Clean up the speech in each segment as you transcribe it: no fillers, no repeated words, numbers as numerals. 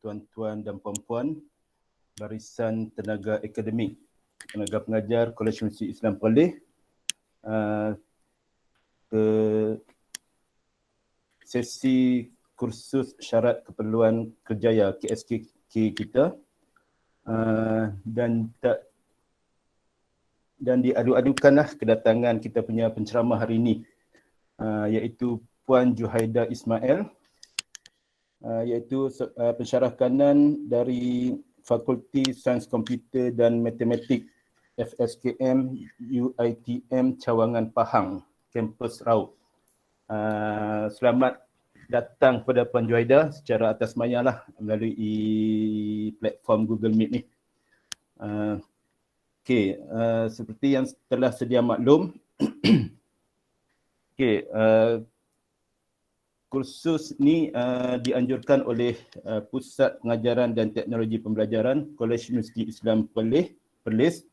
tuan-tuan dan puan-puan barisan tenaga akademik, tenaga pengajar Kolej Universiti Islam Perlis ke sesi kursus syarat keperluan kerjaya KSKK kita dan diadu-adukanlah kedatangan kita punya penceramah hari ini iaitu Puan Juhaida Ismail, iaitu pensyarah kanan dari Fakulti Sains Komputer dan Matematik FSKM UiTM Cawangan Pahang, kampus Raub. Selamat datang kepada Puan Juhaida secara atas maya lah melalui platform Google Meet ni. Seperti yang telah sedia maklum, kursus ni dianjurkan oleh Pusat Pengajaran dan Teknologi Pembelajaran Kolej Universiti Islam Perlis.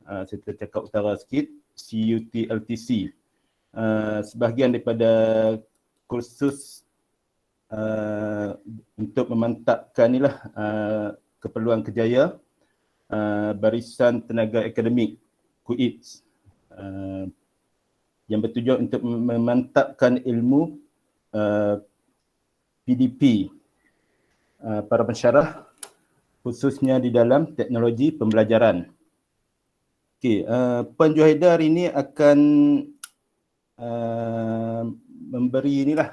Saya tercakap utara sikit, CUTLTC. Sebahagian daripada kursus untuk memantapkan inilah keperluan kerjaya barisan tenaga akademik KUIPS yang bertujuan untuk memantapkan ilmu PDP para pensyarah khususnya di dalam teknologi pembelajaran. Puan Juhaida hari ini akan memberi inilah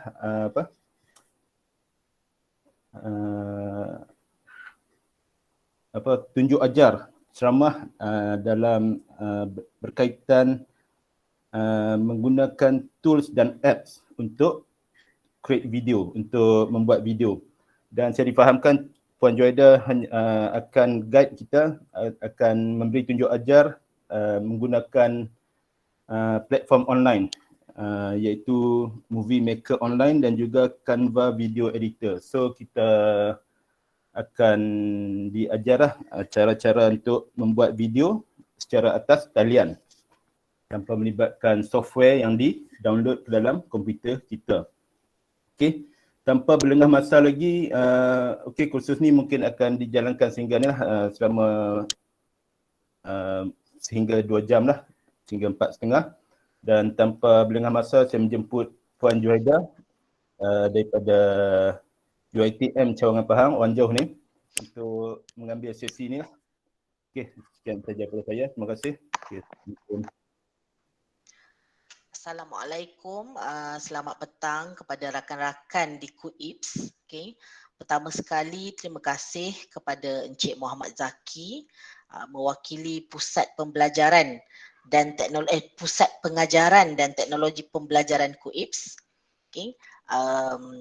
tunjuk ajar ceramah dalam berkaitan menggunakan tools dan apps untuk create video, untuk membuat video. Dan saya difahamkan Puan Juhaida akan guide kita, akan memberi tunjuk ajar menggunakan platform online iaitu Movie Maker Online dan juga Canva Video Editor. So kita akan diajarlah cara-cara untuk membuat video secara atas talian tanpa melibatkan software yang di-download ke dalam komputer kita. Tanpa berlengah masa lagi, kursus ni mungkin akan dijalankan sehingga ni lah, selama sehingga 2 jam lah, sehingga 4.30. Dan tanpa berlengah masa, saya menjemput Puan Juhaida daripada UiTM Cawangan Pahang, orang jauh ni, untuk mengambil sesi ni lah. Sekian saja daripada saya. Terima kasih. Assalamualaikum, selamat petang kepada rakan-rakan di KUIPS. Pertama sekali terima kasih kepada Encik Muhammad Zaki mewakili Pusat Pembelajaran dan Pusat Pengajaran dan Teknologi Pembelajaran KUIPS.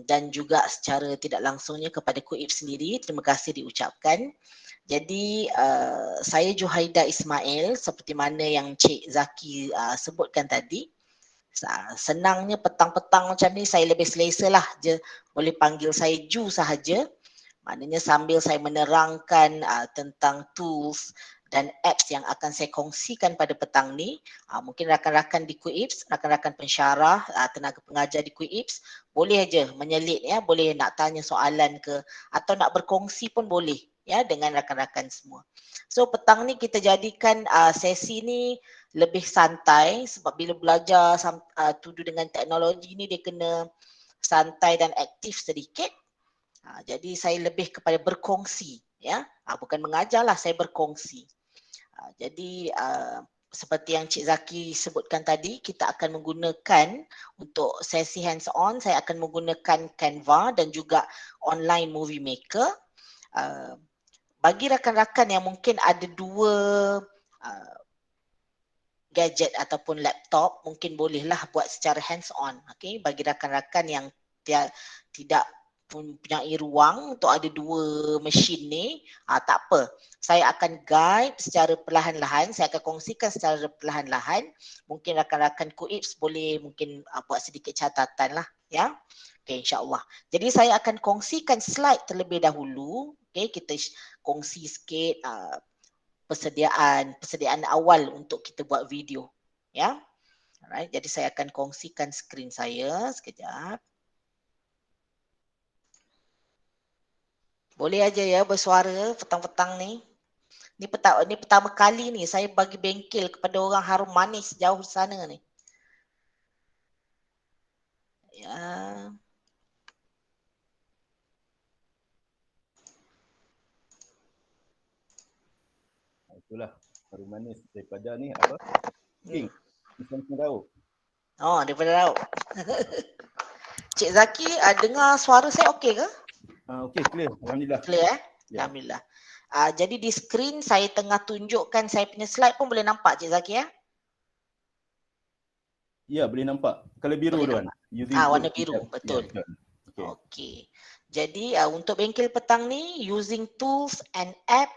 Dan juga secara tidak langsungnya kepada KUIPS sendiri, terima kasih diucapkan. Jadi saya Juhaida Ismail, seperti mana yang Encik Zaki sebutkan tadi. Senangnya petang-petang macam ni saya lebih selesa lah je, boleh panggil saya Ju sahaja. Maknanya sambil saya menerangkan tentang tools dan apps yang akan saya kongsikan pada petang ni, mungkin rakan-rakan di KUIPS, rakan-rakan pensyarah, tenaga pengajar di KUIPS boleh aja menyelit ya, boleh nak tanya soalan ke atau nak berkongsi pun boleh ya dengan rakan-rakan semua. So petang ni kita jadikan sesi ni lebih santai sebab bila belajar tudu dengan teknologi ni dia kena santai dan aktif sedikit. Jadi saya lebih kepada berkongsi ya, bukan mengajar lah, saya berkongsi. Jadi seperti yang Cik Zaki sebutkan tadi, kita akan menggunakan untuk sesi hands on, saya akan menggunakan Canva dan juga online movie maker. Bagi rakan-rakan yang mungkin ada dua gadget ataupun laptop, mungkin bolehlah buat secara hands on. Bagi rakan-rakan yang tidak mempunyai ruang untuk ada dua mesin ni, tak apa. Saya akan guide secara perlahan-lahan, saya akan kongsikan secara perlahan-lahan. Mungkin rakan-rakan KUIPS boleh mungkin buat sedikit catatan lah ya. InsyaAllah. Jadi saya akan kongsikan slide terlebih dahulu. Kita kongsi sikit persediaan awal untuk kita buat video ya. Alright, jadi saya akan kongsikan skrin saya sekejap. Boleh aja ya bersuara petang-petang ni. Ni pertama kali ni saya bagi bengkel kepada orang harum manis jauh sana ni. Ya. Itulah harum manis daripada ni apa? King. Muslim Daud. Oh, daripada Raub. Cik Zaki, dengar suara saya okey ke? Okey, clear. Alhamdulillah. Clear Ya. Alhamdulillah. Jadi di skrin saya tengah tunjukkan saya punya slide pun boleh nampak Cik Zaki ya? Ya, boleh nampak. Color biru Boleh tuan. warna biru, betul. Ya, okay. Okey. Jadi untuk bengkel petang ni using tools and app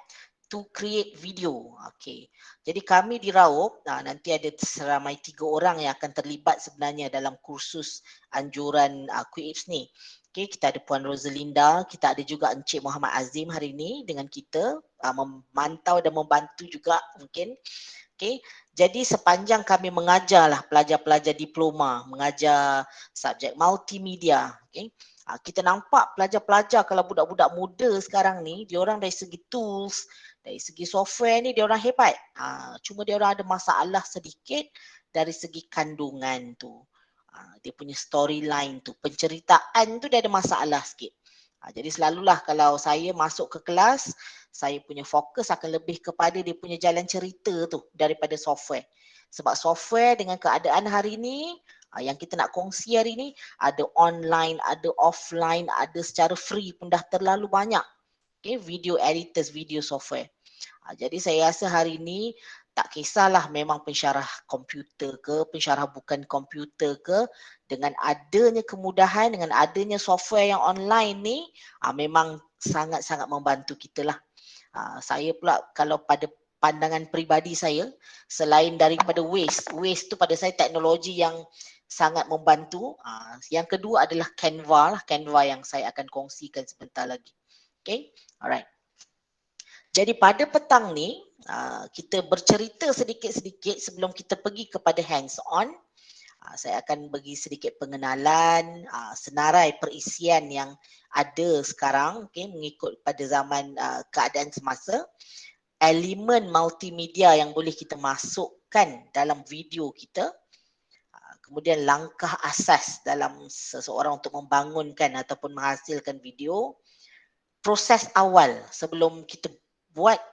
to create video. Okey. Jadi kami di Raub, nanti ada seramai 3 orang yang akan terlibat sebenarnya dalam kursus anjuran QuickIPS ni. Okey, kita ada Puan Rosalinda, kita ada juga Encik Muhammad Azim hari ini dengan kita memantau dan membantu juga mungkin. Okey, jadi sepanjang kami mengajarlah pelajar-pelajar diploma, mengajar subjek multimedia, okey. Kita nampak pelajar-pelajar kalau budak-budak muda sekarang ni, diorang dari segi tools, dari segi software ni diorang hebat. Cuma diorang ada masalah sedikit dari segi kandungan tu. Dia punya storyline tu, penceritaan tu dia ada masalah sikit. Jadi selalulah kalau saya masuk ke kelas, saya punya fokus akan lebih kepada dia punya jalan cerita tu daripada software. Sebab software dengan keadaan hari ni, yang kita nak kongsi hari ni, ada online, ada offline, ada secara free pun dah terlalu banyak. Okay, video editors, video software. Jadi saya rasa hari ni tak kisahlah memang pensyarah komputer ke, pensyarah bukan komputer ke, dengan adanya kemudahan, dengan adanya software yang online ni, memang sangat-sangat membantu kita lah. Saya pula kalau pada pandangan peribadi saya, selain daripada waste tu pada saya teknologi yang sangat membantu. Yang kedua adalah Canva lah, Canva yang saya akan kongsikan sebentar lagi. Okay, alright. Jadi pada petang ni, kita bercerita sedikit-sedikit sebelum kita pergi kepada hands-on. Saya akan bagi sedikit pengenalan, senarai perisian yang ada sekarang, okay, mengikut pada zaman keadaan semasa. Elemen multimedia yang boleh kita masukkan dalam video kita. Kemudian langkah asas dalam seseorang untuk membangunkan ataupun menghasilkan video. Proses awal sebelum kita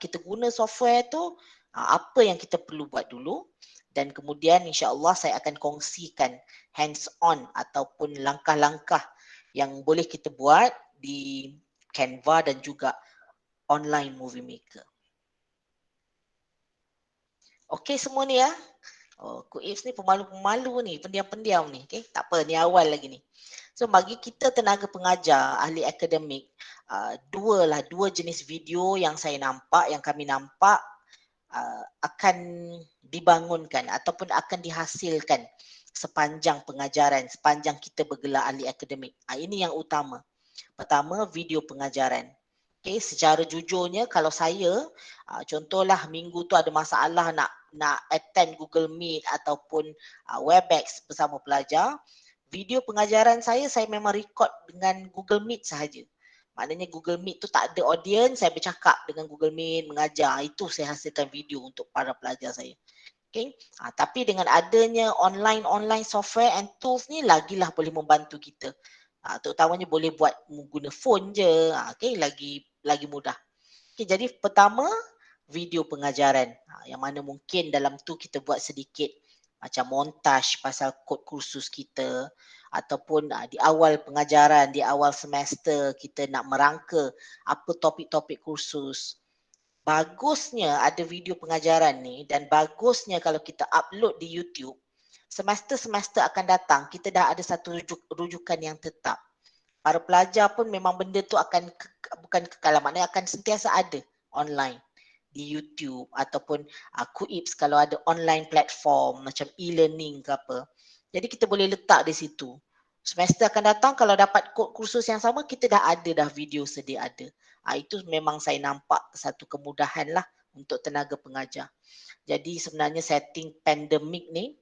kita guna software tu, apa yang kita perlu buat dulu, dan kemudian insya-Allah saya akan kongsikan hands on ataupun langkah-langkah yang boleh kita buat di Canva dan juga online movie maker. Okey semua ni ya. QuickIPS ni pemalu-pemalu ni, pendiam-pendiam ni. Okay? Tak apa, ni awal lagi ni. So bagi kita tenaga pengajar, ahli akademik, dua jenis video yang saya nampak, yang kami nampak akan dibangunkan ataupun akan dihasilkan sepanjang pengajaran, sepanjang kita bergelar ahli akademik. Ini yang utama. Pertama, video pengajaran. Okay, secara jujurnya kalau saya, contohlah minggu tu ada masalah nak attend Google Meet ataupun Webex bersama pelajar, video pengajaran saya memang record dengan Google Meet sahaja. Maknanya Google Meet tu tak ada audience, saya bercakap dengan Google Meet, mengajar. Itu saya hasilkan video untuk para pelajar saya. Okay. Tapi dengan adanya online software and tools ni lagilah boleh membantu kita. Terutamanya boleh buat guna phone je. Okay, lagi mudah. Okay, jadi pertama video pengajaran. Yang mana mungkin dalam tu kita buat sedikit macam montaj pasal kod kursus kita, ataupun di awal pengajaran, di awal semester kita nak merangka apa topik-topik kursus. Bagusnya ada video pengajaran ni, dan bagusnya kalau kita upload di YouTube, semester-semester akan datang kita dah ada satu rujukan yang tetap. Para pelajar pun memang benda tu akan bukan kekal, maknanya akan sentiasa ada online di YouTube ataupun QuickIPS kalau ada online platform macam e-learning ke apa. Jadi kita boleh letak di situ. Semester akan datang kalau dapat kod kursus yang sama, kita dah ada video sedia ada. Itu memang saya nampak satu kemudahan lah untuk tenaga pengajar. Jadi sebenarnya setting pandemik ni,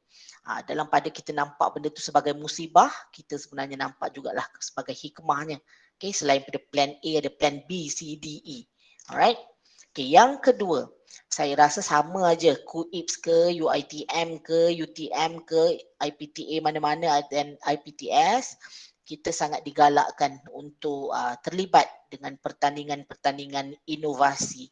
dalam pada kita nampak benda tu sebagai musibah, kita sebenarnya nampak jugalah sebagai hikmahnya Okay, selain pada plan A ada plan B, C, D, E. Alright. Okay, yang kedua, saya rasa sama aja QIPS ke, UITM ke, UTM ke, IPTA mana-mana dan IPTS, kita sangat digalakkan untuk terlibat dengan pertandingan-pertandingan inovasi.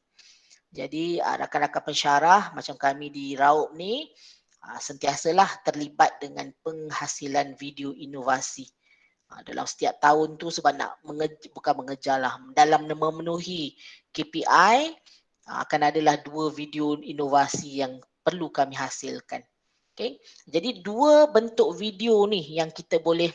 Jadi rakan-rakan pensyarah macam kami di RAUP ni sentiasalah terlibat dengan penghasilan video inovasi. Dalam setiap tahun tu sebab nak bukan mengejar lah, dalam memenuhi KPI akan adalah 2 video inovasi yang perlu kami hasilkan. Okay. Jadi 2 bentuk video ni yang kita boleh,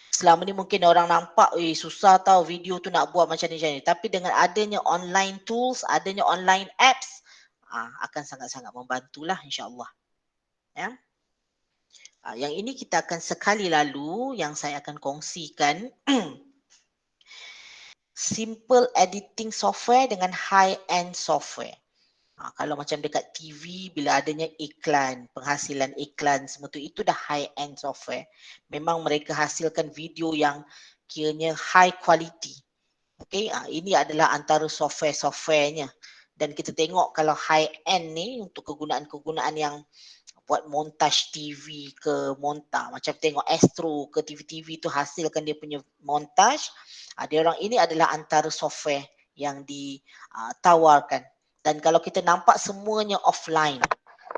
selama ni mungkin orang nampak susah tau video tu nak buat macam ni. Tapi dengan adanya online tools, adanya online apps akan sangat-sangat membantulah insya-Allah. Ya. Yang ini kita akan sekali lalu yang saya akan kongsikan simple editing software dengan high-end software. Kalau macam dekat TV bila adanya iklan, penghasilan iklan semua tu, itu dah high-end software. Memang mereka hasilkan video yang kiranya high quality. Okay, ini adalah antara software-softwarenya. Dan kita tengok kalau high-end ni untuk kegunaan-kegunaan yang buat montaj TV ke macam tengok Astro ke TV-TV tu hasilkan dia punya montaj. Dia orang ini adalah antara software yang ditawarkan. Dan kalau kita nampak semuanya offline,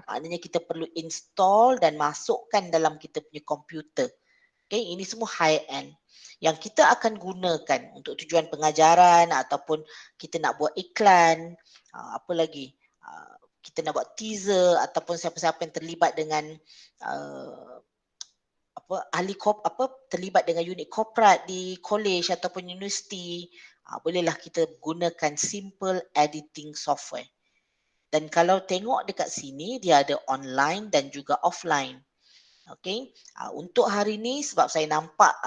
maknanya kita perlu install dan masukkan dalam kita punya komputer. Okay, ini semua high end yang kita akan gunakan untuk tujuan pengajaran ataupun kita nak buat iklan, apa lagi, kita nak buat teaser ataupun siapa-siapa yang terlibat dengan terlibat dengan unit korporat di college ataupun universiti, bolehlah kita gunakan simple editing software. Dan kalau tengok dekat sini dia ada online dan juga offline. Okay, untuk hari ni sebab saya nampak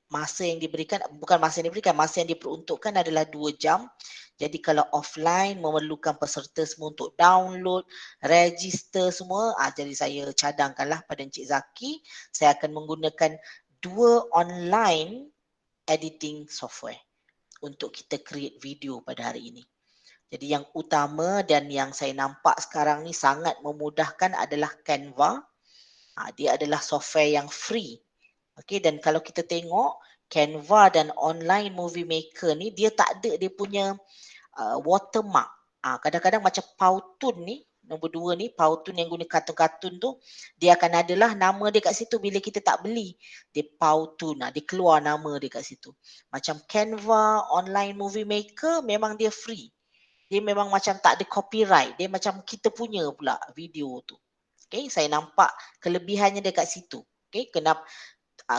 masa yang diberikan, bukan masa yang diberikan, masa yang diperuntukkan adalah 2 jam. Jadi kalau offline memerlukan peserta semua untuk download, register semua, jadi saya cadangkanlah pada Encik Zaki, saya akan menggunakan 2 online editing software untuk kita create video pada hari ini. Jadi yang utama dan yang saya nampak sekarang ni sangat memudahkan adalah Canva. Dia adalah software yang free. Okay, dan kalau kita tengok Canva dan online movie maker ni, dia tak ada dia punya watermark. Kadang-kadang macam Powtoon ni, nombor 2 ni, Powtoon yang guna kartun-kartun tu, dia akan adalah nama dia kat situ bila kita tak beli. Dia Powtoon, dia keluar nama dia kat situ. Macam Canva, online movie maker memang dia free. Dia memang macam tak ada copyright. Dia macam kita punya pula video tu. Okay, saya nampak kelebihannya dekat situ. Okay,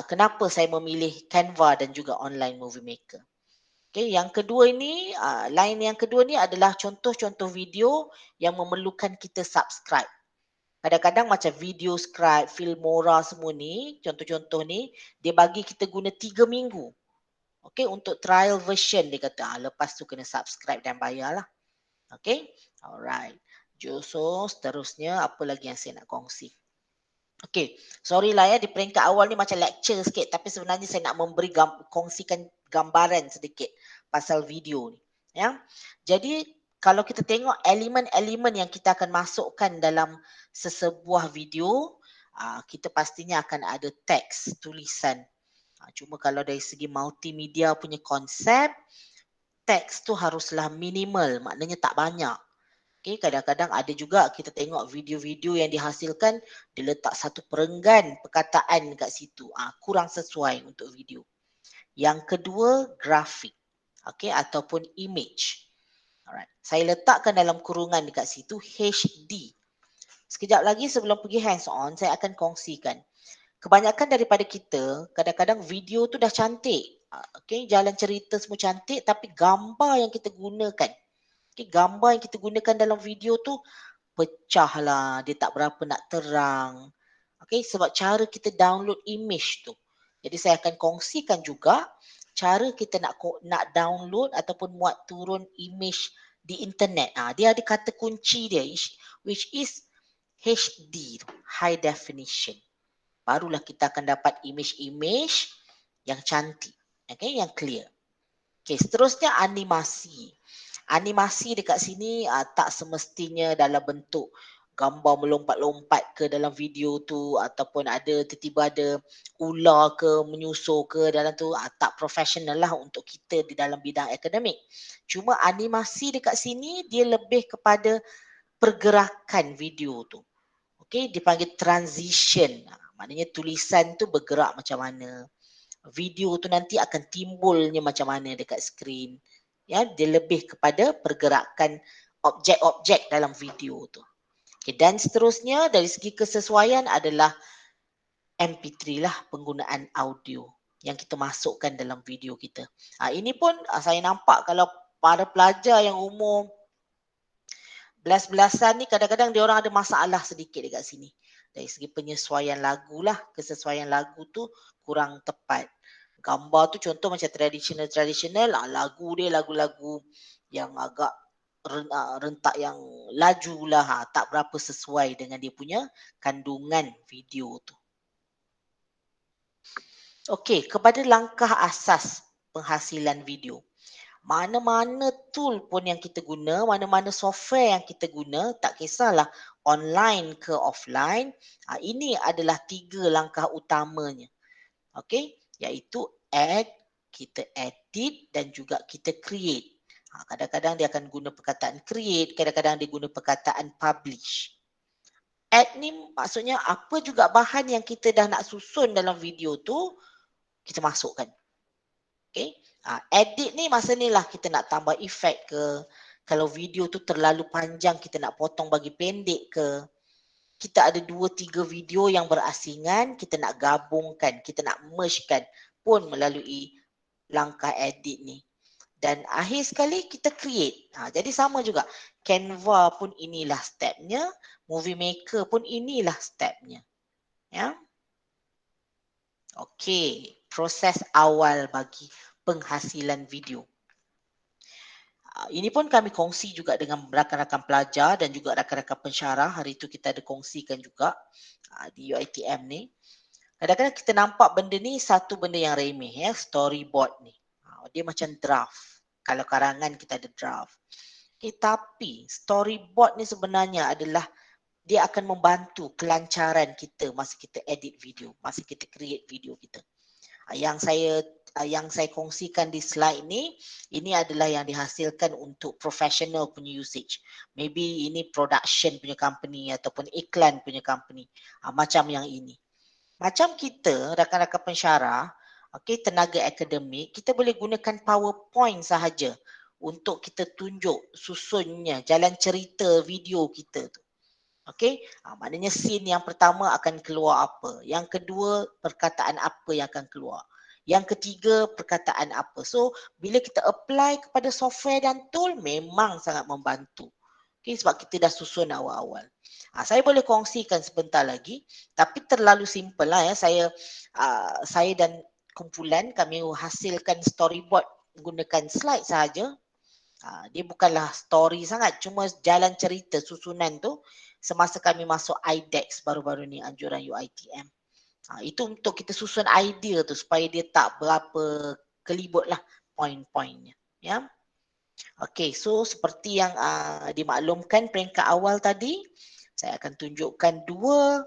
kenapa saya memilih Canva dan juga online movie maker. Okay, yang kedua ini, line yang kedua ni adalah contoh-contoh video yang memerlukan kita subscribe. Kadang-kadang macam Video Scribe, Filmora semua ni, contoh-contoh ni, dia bagi kita guna 3 minggu. Okay, untuk trial version dia kata, lepas tu kena subscribe dan bayar lah. Okay, alright. So, seterusnya apa lagi yang saya nak kongsi? Okay, sorry lah ya, di peringkat awal ni macam lecture sikit, tapi sebenarnya saya nak memberi kongsikan gambaran sedikit pasal video ni. Ya, jadi kalau kita tengok elemen-elemen yang kita akan masukkan dalam sesebuah video, kita pastinya akan ada teks, tulisan. Cuma kalau dari segi multimedia punya konsep, teks tu haruslah minimal, maknanya tak banyak. Okay, kadang-kadang ada juga kita tengok video-video yang dihasilkan, dia letak satu perenggan perkataan kat situ. Kurang sesuai untuk video. Yang kedua, grafik. Okay, ataupun image. Alright. Saya letakkan dalam kurungan dekat situ HD. Sekejap lagi sebelum pergi hands on, saya akan kongsikan. Kebanyakan daripada kita, kadang-kadang video tu dah cantik. Okay, jalan cerita semua cantik, tapi gambar yang kita gunakan, okay, gambar yang kita gunakan dalam video tu pecah lah, dia tak berapa nak terang. Okay, sebab cara kita download image tu. Jadi saya akan kongsikan juga cara kita nak download ataupun muat turun image di internet. Dia ada kata kunci dia, which is HD, high definition. Barulah kita akan dapat image-image yang cantik, okay, yang clear. Okay, seterusnya animasi. Animasi dekat sini tak semestinya dalam bentuk gambar melompat-lompat ke dalam video tu ataupun ada tiba-tiba ada ular ke menyusur ke dalam tu, tak profesional lah untuk kita di dalam bidang akademik. Cuma animasi dekat sini dia lebih kepada pergerakan video tu. Okey, dipanggil transition. Maknanya tulisan tu bergerak macam mana. Video tu nanti akan timbulnya macam mana dekat skrin. Ya, dia lebih kepada pergerakan objek-objek dalam video tu. Okay, dan seterusnya dari segi kesesuaian adalah MP3 lah, penggunaan audio yang kita masukkan dalam video kita. Ini pun saya nampak kalau para pelajar yang umur belas-belasan ni kadang-kadang dia orang ada masalah sedikit dekat sini. Dari segi penyesuaian lagu lah, kesesuaian lagu tu kurang tepat. Gambar tu contoh macam tradisional, lagu dia lagu-lagu yang agak rentak yang laju lah, tak berapa sesuai dengan dia punya kandungan video tu. Okey, kepada langkah asas penghasilan video. Mana-mana tool pun yang kita guna, mana-mana software yang kita guna, tak kisahlah online ke offline, ini adalah 3 langkah utamanya. Okey, iaitu add, kita edit dan juga kita create. Kadang-kadang dia akan guna perkataan create, kadang-kadang dia guna perkataan publish. Add ni maksudnya apa juga bahan yang kita dah nak susun dalam video tu, kita masukkan. Okay. Edit ni masa ni lah kita nak tambah efek ke. Kalau video tu terlalu panjang kita nak potong bagi pendek ke. Kita ada 2-3 video yang berasingan, kita nak gabungkan, kita nak mergekan pun melalui langkah edit ni. Dan akhir sekali kita create. Jadi sama juga. Canva pun inilah stepnya. Movie Maker pun inilah stepnya. Ya. Okey, proses awal bagi penghasilan video. Ini pun kami kongsi juga dengan rakan-rakan pelajar dan juga rakan-rakan pensyarah. Hari itu kita ada kongsikan juga di UiTM ni. Kadang-kadang kita nampak benda ni satu benda yang remeh, ya, storyboard ni. Dia macam draft. Kalau karangan kita ada draft. Tapi storyboard ni sebenarnya adalah dia akan membantu kelancaran kita masa kita edit video, masa kita create video kita. Yang saya kongsikan di slide ni, ini adalah yang dihasilkan untuk professional punya usage. Maybe ini production punya company ataupun iklan punya company. Macam yang ini. Macam kita, rakan-rakan pensyarah, tenaga akademik, kita boleh gunakan PowerPoint sahaja untuk kita tunjuk susunnya, jalan cerita video kita tu. Maknanya scene yang pertama akan keluar apa. Yang kedua, perkataan apa yang akan keluar. Yang ketiga, perkataan apa. So, bila kita apply kepada software dan tool, memang sangat membantu. Sebab kita dah susun awal-awal. Saya boleh kongsikan sebentar lagi, tapi terlalu simple lah ya. Saya dan kumpulan kami hasilkan storyboard menggunakan slide sahaja. Dia bukanlah story sangat, cuma jalan cerita susunan tu semasa kami masuk IDEX baru-baru ni, anjuran UiTM. Itu untuk kita susun idea tu supaya dia tak berapa kelibut lah poin-poinnya. Ya. Okey, so seperti yang dimaklumkan peringkat awal tadi, saya akan tunjukkan 2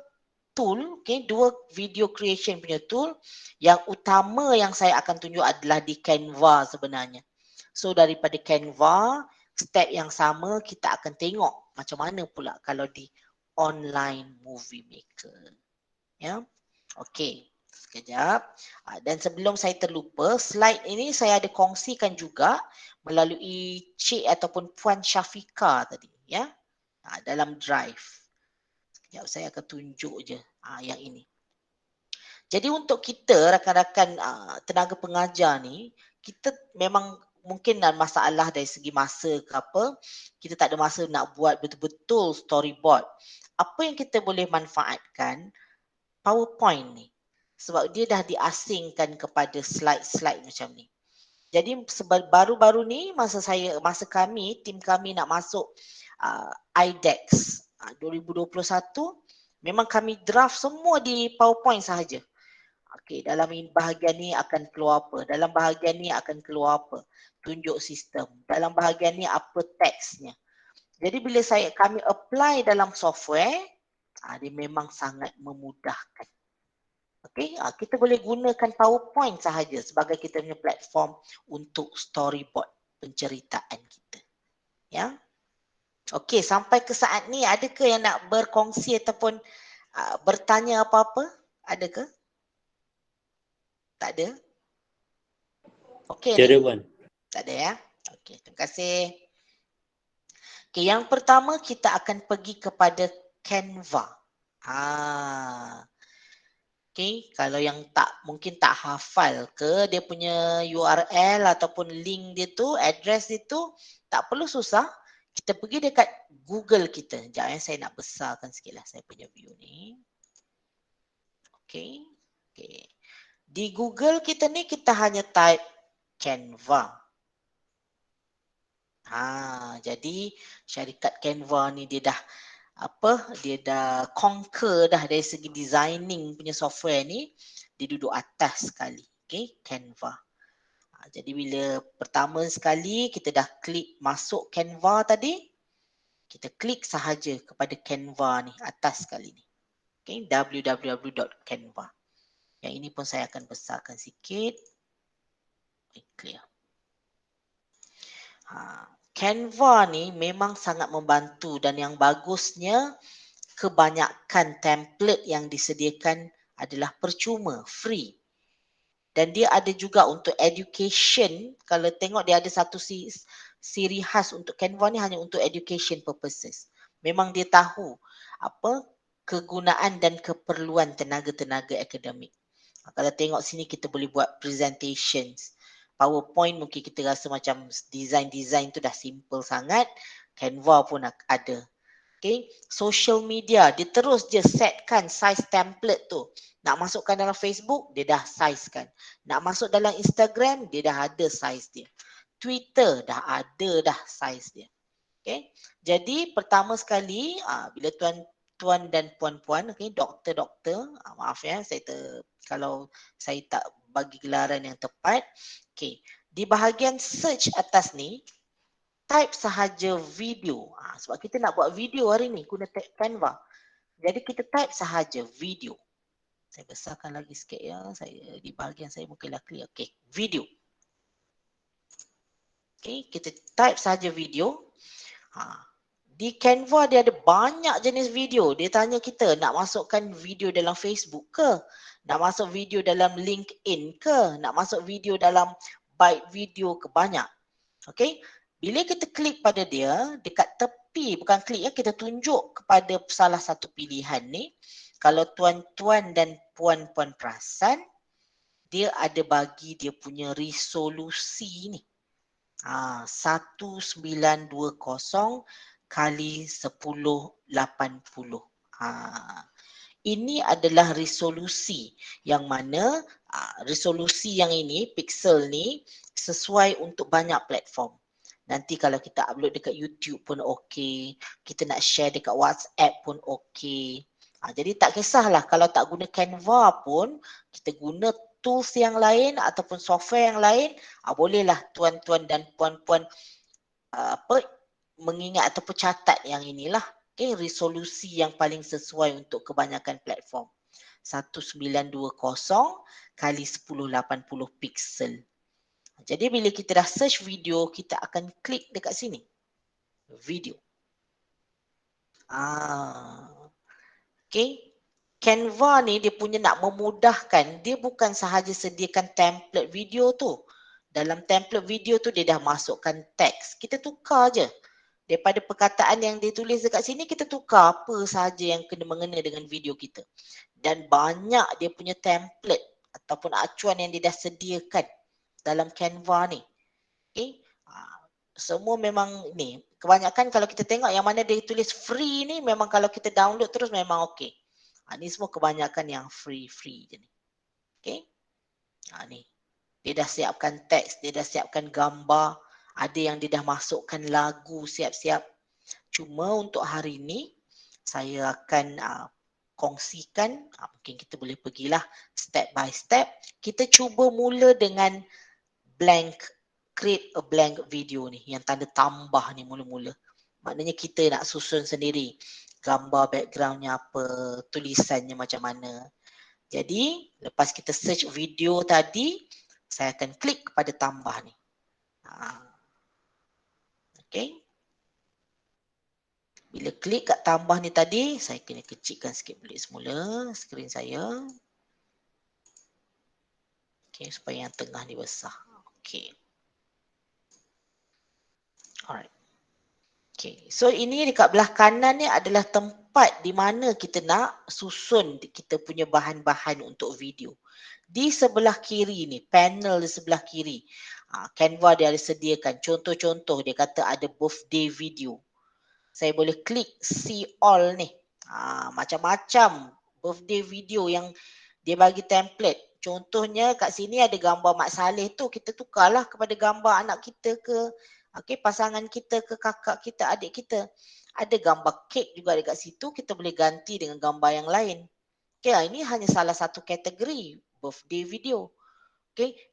tool, dua video creation punya tool. Yang utama yang saya akan tunjuk adalah di Canva sebenarnya. So daripada Canva, step yang sama kita akan tengok macam mana pula kalau di online movie maker. Ya. Okey, sekejap. Dan sebelum saya terlupa, slide ini saya ada kongsikan juga melalui Cik ataupun Puan Syafika tadi, ya. Dalam Drive. Sekejap saya akan tunjuk je yang ini. Jadi untuk kita rakan-rakan tenaga pengajar ni, kita memang mungkin ada masalah dari segi masa ke apa, kita tak ada masa nak buat betul-betul storyboard. Apa yang kita boleh manfaatkan PowerPoint ni. Sebab dia dah diasingkan kepada slide-slide macam ni. Jadi baru-baru ni masa kami, tim kami nak masuk IDEX 2021, memang kami draft semua di PowerPoint sahaja. Okey, dalam bahagian ni akan keluar apa? Dalam bahagian ni akan keluar apa? Tunjuk sistem. Dalam bahagian ni apa teksnya? Jadi bila kami apply dalam software, dia memang sangat memudahkan. Okey, kita boleh gunakan PowerPoint sahaja sebagai kita punya platform untuk storyboard penceritaan kita. Ya. Okey, sampai ke saat ni adakah yang nak berkongsi ataupun bertanya apa-apa? Adakah? Tak ada? Okey ni? Tiada, Puan. Tak ada ya? Okey, terima kasih. Okey, yang pertama kita akan pergi kepada Canva. Okey, kalau yang mungkin tak hafal ke dia punya URL ataupun link dia tu, address dia tu, tak perlu susah. Kita pergi dekat Google kita. Sekejap saya nak besarkan sikitlah saya punya view ni. Okey. Okey. Di Google kita ni kita hanya type Canva. Jadi syarikat Canva ni dia dah conquer dah dari segi designing punya software ni, dia duduk atas sekali. Okey, Canva. Jadi bila pertama sekali kita dah klik masuk Canva tadi, kita klik sahaja kepada Canva ni atas sekali ni. Okey, www.canva. Yang ini pun saya akan besarkan sikit. Clear. Canva ni memang sangat membantu dan yang bagusnya kebanyakan template yang disediakan adalah percuma, free. Dan dia ada juga untuk education. Kalau tengok dia ada satu ciri khas untuk Canva ni hanya untuk education purposes. Memang dia tahu apa kegunaan dan keperluan tenaga-tenaga akademik. Kalau tengok sini kita boleh buat presentations. PowerPoint mungkin kita rasa macam design tu dah simple sangat. Canva pun ada. Okay. Social media, dia terus je setkan size template tu. Nak masukkan dalam Facebook, dia dah sizekan. Nak masuk dalam Instagram, dia dah ada size dia. Twitter, dah ada dah size dia. Okay. Jadi pertama sekali, bila tuan dan puan-puan, okay, doktor, maaf ya, kalau saya tak bagi gelaran yang tepat. Okay. Di bahagian search atas ni, type sahaja video. Sebab kita nak buat video hari ni guna Canva. Jadi kita type sahaja video. Saya besarkan lagi sikit ya. Di bahagian saya mungkinlah clear. Okey, video. Okey, kita type sahaja video. Di Canva dia ada banyak jenis video. Dia tanya kita nak masukkan video dalam Facebook ke? Nak masuk video dalam LinkedIn ke? Nak masuk video dalam Byte video ke? Banyak. Okey. Bila kita klik pada dia, dekat tepi, bukan klik ya, kita tunjuk kepada salah satu pilihan ni. Kalau tuan-tuan dan puan-puan perasan, dia ada bagi dia punya resolusi ni. 1920 kali 1080. Ini adalah resolusi yang mana resolusi yang ini, pixel ni, sesuai untuk banyak platform. Nanti kalau kita upload dekat YouTube pun okey. Kita nak share dekat WhatsApp pun okey. Jadi tak kisahlah kalau tak guna Canva pun, kita guna tools yang lain ataupun software yang lain, bolehlah tuan-tuan dan puan-puan mengingat ataupun catat yang inilah. Okay, resolusi yang paling sesuai untuk kebanyakan platform. 1920 kali 1080 pixel. Jadi bila kita dah search video, kita akan klik dekat sini. Video. Okay. Canva ni dia punya nak memudahkan, dia bukan sahaja sediakan template video tu. Dalam template video tu dia dah masukkan teks. Kita tukar je. Daripada perkataan yang dia tulis dekat sini, kita tukar apa sahaja yang kena mengena dengan video kita. Dan banyak dia punya template ataupun acuan yang dia dah sediakan dalam Canva ni. Okay. Semua memang ni. Kebanyakan kalau kita tengok yang mana dia tulis free ni, memang kalau kita download terus memang okey. Ni semua kebanyakan yang free je ni. Okay. Ni. Dia dah siapkan teks, dia dah siapkan gambar. Ada yang dia dah masukkan lagu siap-siap. Cuma untuk hari ni, saya akan kongsikan, mungkin kita boleh pergilah step by step. Kita cuba mula dengan create a blank video ni, yang tanda tambah ni mula-mula. Maknanya kita nak susun sendiri gambar backgroundnya apa, tulisannya macam mana. Jadi lepas kita search video tadi, saya akan klik kepada tambah ni. Okay. Bila klik kat tambah ni tadi, saya kena kecilkan sikit balik semula skrin saya. Okay, supaya yang tengah ni besar. Okay. Alright. Okay, so ini dekat belah kanan ni adalah tempat di mana kita nak susun kita punya bahan-bahan untuk video. Di sebelah kiri ni, panel di sebelah kiri, Canva dia ada sediakan contoh-contoh. Dia kata ada birthday video. Saya boleh klik see all ni. Macam-macam birthday video yang dia bagi template. Contohnya kat sini ada gambar Mak Saleh tu, kita tukarlah kepada gambar anak kita ke, pasangan kita ke, kakak kita, adik kita. Ada gambar kek juga dekat situ, kita boleh ganti dengan gambar yang lain. Ini hanya salah satu kategori birthday video.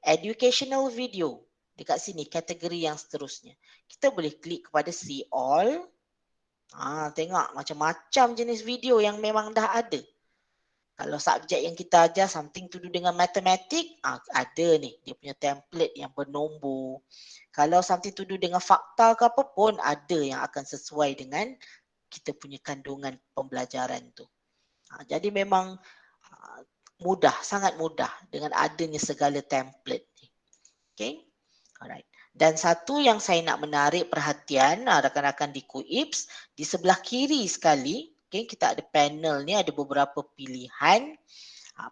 Educational video. Dekat sini kategori yang seterusnya. Kita boleh klik kepada see all. Tengok macam-macam jenis video yang memang dah ada. Kalau subjek yang kita ajar something to do dengan matematik, ada ni dia punya template yang bernombor. Kalau something to do dengan fakta ke apa pun, ada yang akan sesuai dengan kita punya kandungan pembelajaran tu. Jadi memang mudah, sangat mudah dengan adanya segala template ni. Okay, alright. Dan satu yang saya nak menarik perhatian rakan-rakan di KUIPS, di sebelah kiri sekali, kita ada panel ni, ada beberapa pilihan.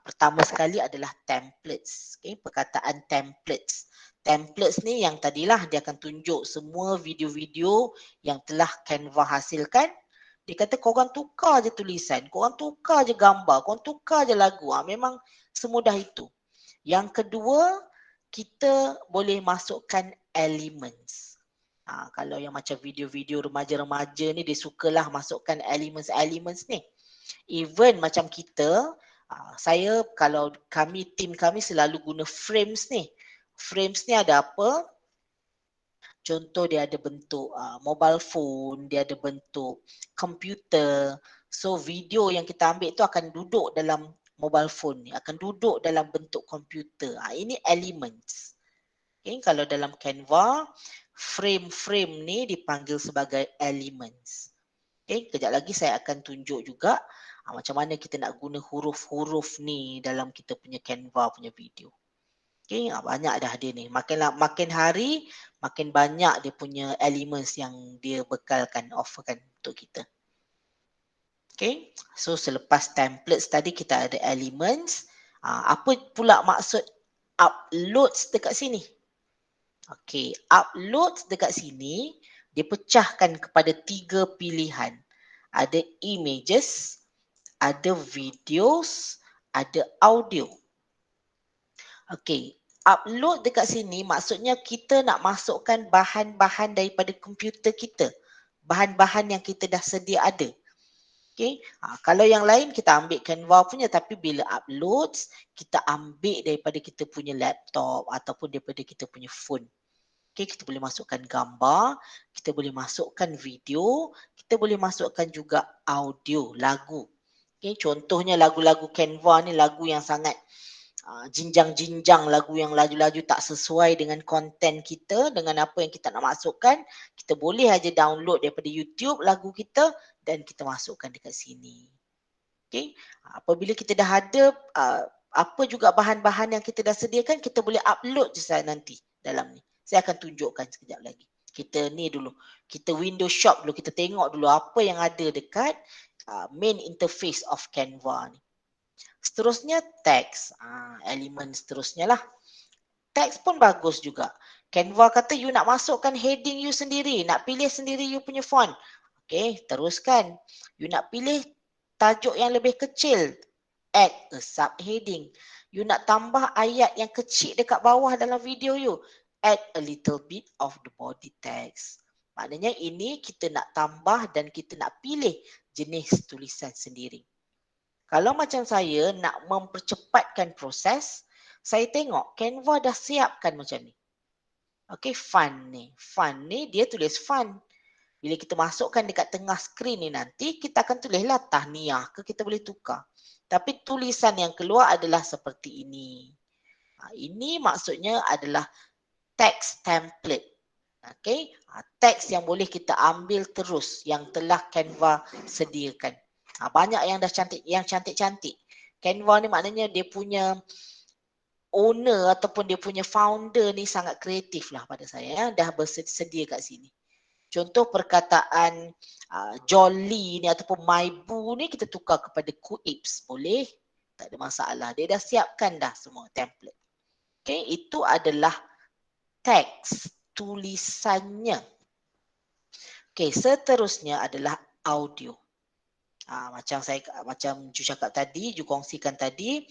Pertama sekali adalah templates. Perkataan templates. Templates ni yang tadilah dia akan tunjuk semua video-video yang telah Canva hasilkan. Dia kata korang tukar je tulisan, korang tukar je gambar, korang tukar je lagu. Memang semudah itu. Yang kedua, kita boleh masukkan elements. Kalau yang macam video-video remaja-remaja ni, dia sukalah masukkan elements-elements ni. Even macam kita, saya kalau tim kami selalu guna frames ni. Frames ni ada apa? Contoh dia ada bentuk mobile phone, dia ada bentuk komputer. So video yang kita ambil tu akan duduk dalam mobile phone ni, akan duduk dalam bentuk komputer. Ini elements. Kalau dalam Canva, frame-frame ni dipanggil sebagai elements. Kejap lagi saya akan tunjuk juga macam mana kita nak guna huruf-huruf ni dalam kita punya Canva punya video. Banyak dah dia ni. Makin hari, makin banyak dia punya elements yang dia bekalkan, offerkan untuk kita. So selepas templates tadi kita ada elements. Apa pula maksud uploads dekat sini? Uploads dekat sini dia pecahkan kepada 3 pilihan. Ada images, ada videos, ada audio. Upload dekat sini maksudnya kita nak masukkan bahan-bahan daripada komputer kita. Bahan-bahan yang kita dah sedia ada. Kalau yang lain kita ambil Canva punya, tapi bila uploads kita ambil daripada kita punya laptop ataupun daripada kita punya phone. Kita boleh masukkan gambar, kita boleh masukkan video, kita boleh masukkan juga audio, lagu. Contohnya lagu-lagu Canva ni lagu yang sangat jinjang-jinjang, lagu yang laju-laju tak sesuai dengan konten kita, dengan apa yang kita nak masukkan. Kita boleh aja download daripada YouTube lagu kita dan kita masukkan dekat sini. Apabila kita dah ada apa juga bahan-bahan yang kita dah sediakan, kita boleh upload je nanti dalam ni. Saya akan tunjukkan sekejap lagi. Kita ni dulu, kita window shop dulu, kita tengok dulu apa yang ada dekat main interface of Canva ni. Seterusnya teks, elemen seterusnya lah. Teks pun bagus juga. Canva kata you nak masukkan heading you sendiri, nak pilih sendiri you punya font. Teruskan. You nak pilih tajuk yang lebih kecil, add a subheading. You nak tambah ayat yang kecil dekat bawah dalam video you, add a little bit of the body text. Maknanya ini kita nak tambah dan kita nak pilih jenis tulisan sendiri. Kalau macam saya nak mempercepatkan proses, saya tengok Canva dah siapkan macam ni. Okey, fun ni dia tulis fun. Bila kita masukkan dekat tengah skrin ni nanti, kita akan tulislah tahniah ke, kita boleh tukar. Tapi tulisan yang keluar adalah seperti ini. Ini maksudnya adalah text template. Okey, teks yang boleh kita ambil terus yang telah Canva sediakan. Banyak yang dah cantik-cantik. Canva ni maknanya dia punya owner ataupun dia punya founder ni sangat kreatif lah pada saya. Dah bersedia kat sini. Contoh perkataan jolly ni ataupun my boo ni kita tukar kepada kuips. Boleh? Tak ada masalah. Dia dah siapkan dah semua template. Okay, itu adalah teks tulisannya. Okay, seterusnya adalah audio. Macam Ju cakap tadi, Ju kongsikan tadi,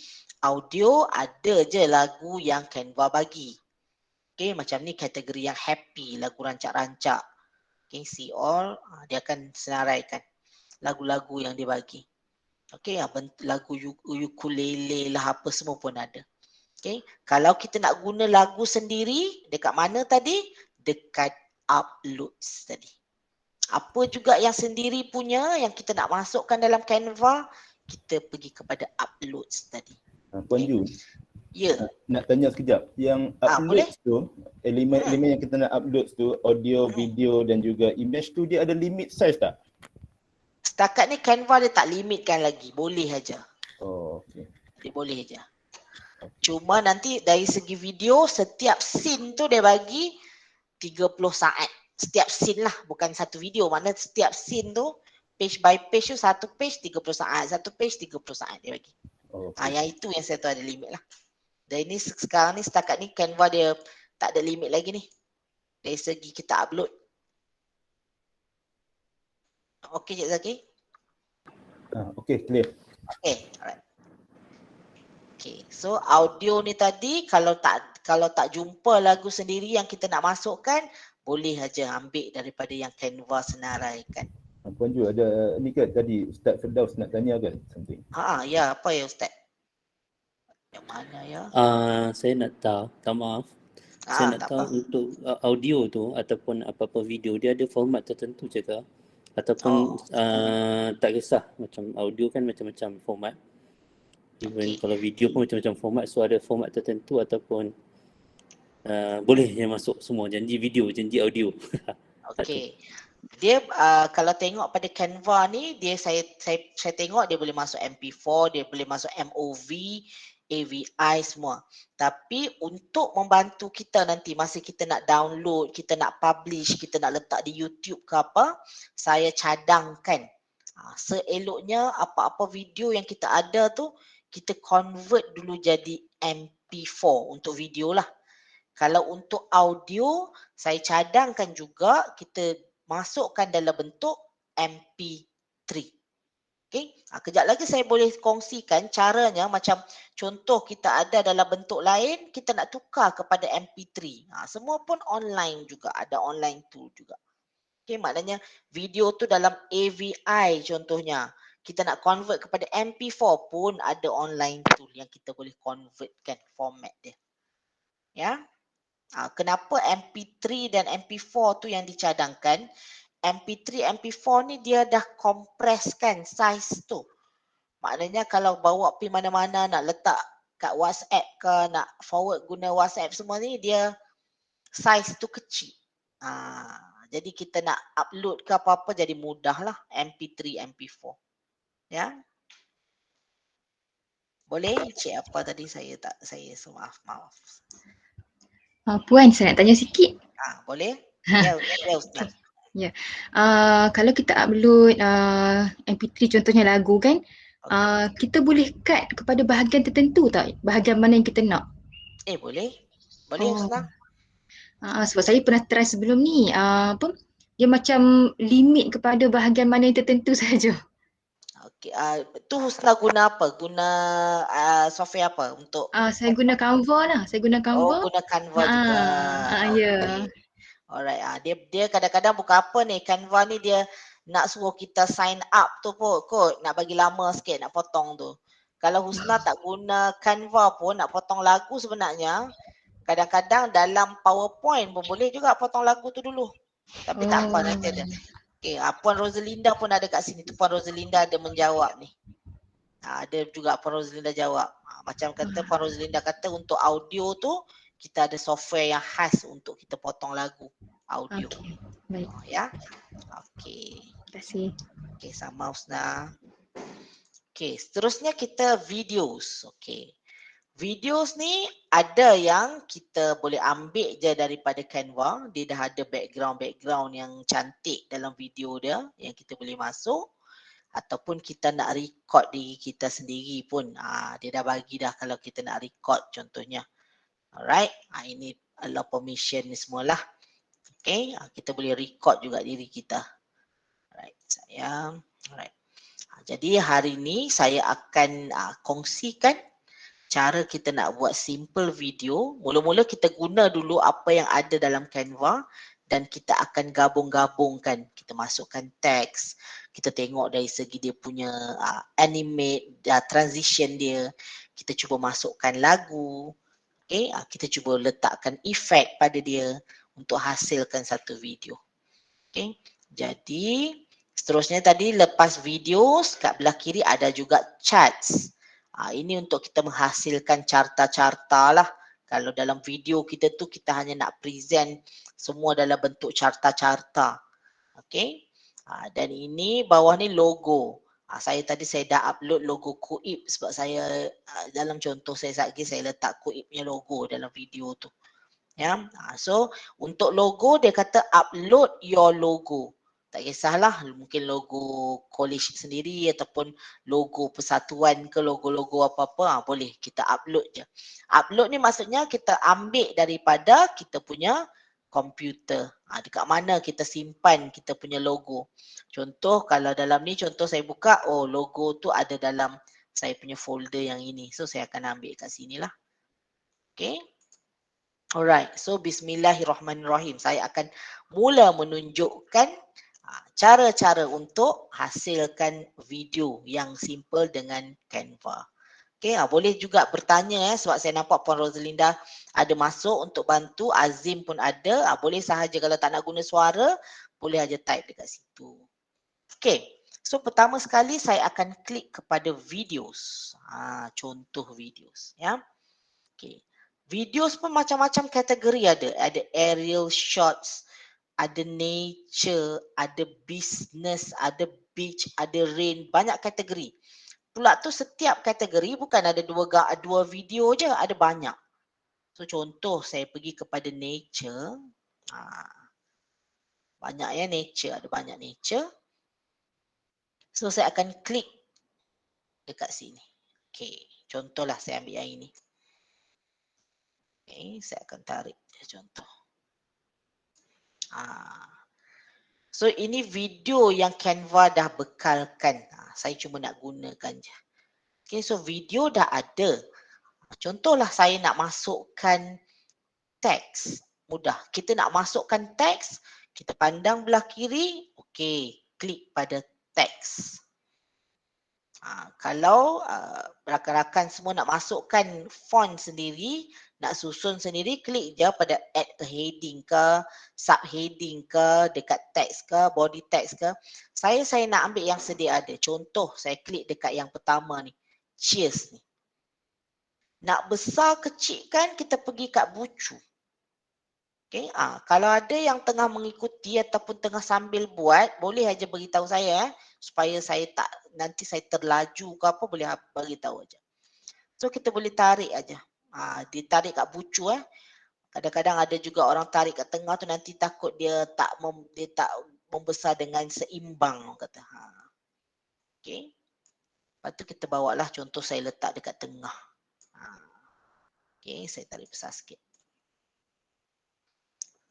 audio ada je lagu yang Canva bagi. Okay, macam ni kategori yang happy, lagu rancak-rancak. Okay, see all, dia akan senaraikan lagu-lagu yang dia bagi. Okay, lagu ukulele lah apa semua pun ada. Okay, kalau kita nak guna lagu sendiri, dekat mana tadi? Dekat uploads tadi. Apa juga yang sendiri punya yang kita nak masukkan dalam Canva, kita pergi kepada uploads tadi. Puan Ju, ya. Nak tanya sekejap, yang uploads tu, elemen-elemen yang kita nak upload tu, audio, video dan juga image tu, dia ada limit size tak? Setakat ni Canva dia tak limitkan lagi, boleh aja. Oh, okey. Dia boleh aja. Cuma nanti dari segi video, setiap scene tu dia bagi 30 saat. Setiap scene lah, bukan satu video. Mana setiap scene tu, page by page tu, satu page 30 saat. Satu page 30 saat dia bagi. Oh, okay. Yang itu yang saya tahu ada limit lah. Dan ini sekarang ni, setakat ni Canva dia tak ada limit lagi ni. Dari segi kita upload. Okey Cik Zaki? Okey, clear. Okey, alright. Okay, so audio ni tadi kalau tak jumpa lagu sendiri yang kita nak masukkan, boleh aja ambil daripada yang Canva senaraikan. Puan Ju, ada ni kan tadi Ustaz Firdaus nak tanya kan something? Ya, apa ya Ustaz? Yang mana ya? Saya nak tahu, tak maaf. Saya nak tahu untuk audio tu ataupun apa-apa video, dia ada format tertentu je ke? Ataupun tak kisah, macam audio kan macam-macam format. Even kalau video pun macam-macam format, so ada format tertentu ataupun boleh je masuk semua, janji video, janji audio. Okey. Dia kalau tengok pada Canva ni, dia saya tengok dia boleh masuk MP4, dia boleh masuk MOV, AVI semua. Tapi untuk membantu kita nanti masa kita nak download, kita nak publish, kita nak letak di YouTube ke apa, saya cadangkan seeloknya apa-apa video yang kita ada tu kita convert dulu jadi MP4 untuk video lah. Kalau untuk audio, saya cadangkan juga kita masukkan dalam bentuk MP3. Okay. Kejap lagi saya boleh kongsikan caranya macam contoh kita ada dalam bentuk lain, kita nak tukar kepada MP3. Semua pun online juga, ada online tool juga. Okay, maknanya video tu dalam AVI contohnya. Kita nak convert kepada MP4 pun ada online tool yang kita boleh convertkan format dia. Ya. Kenapa MP3 dan MP4 tu yang dicadangkan? MP3, MP4 ni dia dah kompreskan size tu. Maknanya kalau bawa pergi mana-mana nak letak kat WhatsApp ke, nak forward guna WhatsApp semua ni, dia size tu kecil. Jadi kita nak upload ke apa-apa jadi mudah lah MP3, MP4. Ya. Boleh cik apa tadi saya maaf. Puan, saya nak tanya sikit. Boleh? Ya, Ustaz. Ya. Kalau kita upload MP3 contohnya lagu kan, kita boleh cut kepada bahagian tertentu tak? Bahagian mana yang kita nak? Boleh. Boleh Ustaz. Sebab saya pernah try sebelum ni, dia macam limit kepada bahagian mana yang tertentu saja. Okey, tu Husna guna apa? Guna software apa untuk? Saya guna Canva lah. Guna Canva juga. Ya. Alright, dia kadang-kadang bukan apa ni, Canva ni dia nak suruh kita sign up tu pun kot, nak bagi lama sikit nak potong tu. Kalau Husna tak guna Canva pun nak potong lagu sebenarnya, kadang-kadang dalam PowerPoint pun boleh juga potong lagu tu dulu. Tapi tak apa, nanti ada. Okay, Puan Rosalinda pun ada kat sini tu. Puan Rosalinda ada menjawab ni. Ada juga Puan Rosalinda jawab. Macam kata Puan Rosalinda kata untuk audio tu kita ada software yang khas untuk kita potong lagu audio. Okey, baik. Ya. Okey. Terima kasih. Okey, sama Husna. Okey, seterusnya kita videos. Okey. Videos ni ada yang kita boleh ambil je daripada Canva. Dia dah ada background yang cantik dalam video dia yang kita boleh masuk. Ataupun kita nak record diri kita sendiri pun. Dia dah bagi dah kalau kita nak record contohnya. Alright, ini allow permission ni semualah. Okay, kita boleh record juga diri kita. Alright, sayang. Alright. Jadi hari ni saya akan kongsikan cara kita nak buat simple video. Mula-mula kita guna dulu apa yang ada dalam Canva dan kita akan gabung-gabungkan. Kita masukkan teks, kita tengok dari segi dia punya animate, transition dia. Kita cuba masukkan lagu. Okay, kita cuba letakkan efek pada dia untuk hasilkan satu video. Okay, jadi seterusnya tadi lepas video kat belah kiri ada juga charts. Ini untuk kita menghasilkan carta-carta lah. Kalau dalam video kita tu kita hanya nak present semua dalam bentuk carta-carta. Okay, dan ini bawah ni logo. Saya dah upload logo Kuip sebab saya dalam contoh saya lagi saya letak Kuip punya logo dalam video tu. Ya, so untuk logo dia kata upload your logo. Tak kisahlah mungkin logo college sendiri ataupun logo persatuan ke logo-logo apa-apa, boleh kita upload je. Upload ni maksudnya kita ambil daripada kita punya komputer. Dekat mana kita simpan kita punya logo. Contoh kalau dalam ni contoh saya buka, logo tu ada dalam saya punya folder yang ini. So saya akan ambil kat sini lah. Okay. Alright, so bismillahirrahmanirrahim. Saya akan mula menunjukkan cara-cara untuk hasilkan video yang simple dengan Canva. Okay, boleh juga bertanya sebab saya nampak Puan Rosalinda ada masuk untuk bantu. Azim pun ada. Boleh sahaja kalau tak nak guna suara, boleh aja type dekat situ. Okay, so pertama sekali saya akan klik kepada videos. Contoh videos. Ya. Okay. Videos pun macam-macam kategori ada. Ada aerial shots, ada nature, ada business, ada beach, ada rain. Banyak kategori. Pula tu setiap kategori bukan ada dua video je, ada banyak. So contoh saya pergi kepada nature. Banyak ya nature, ada banyak nature. So saya akan klik dekat sini. Okay, contohlah saya ambil yang ini. Okay, saya akan tarik contoh. So ini video yang Canva dah bekalkan. Saya cuma nak gunakan je. Okay, so video dah ada. Contohlah saya nak masukkan teks. Mudah. Kita nak masukkan teks, kita pandang belah kiri, okay, klik pada teks. Kalau rakan-rakan semua nak masukkan font sendiri, nak susun sendiri, klik je pada add a heading ke, subheading ke, dekat teks ke, body text ke. Saya nak ambil yang sedia ada. Contoh, saya klik dekat yang pertama ni. Cheers ni. Nak besar kecil kan, kita pergi kat bucu. Okay, kalau ada yang tengah mengikuti ataupun tengah sambil buat, boleh aja beritahu saya supaya saya tak, nanti saya terlaju ke apa, boleh beritahu aja. So kita boleh tarik aja. Ditarik kat bucu Kadang-kadang ada juga orang tarik kat tengah tu nanti takut dia tak membesar dengan seimbang kata. Okay. Lepas tu kita bawalah contoh saya letak dekat tengah. Okay, saya tarik besar sikit.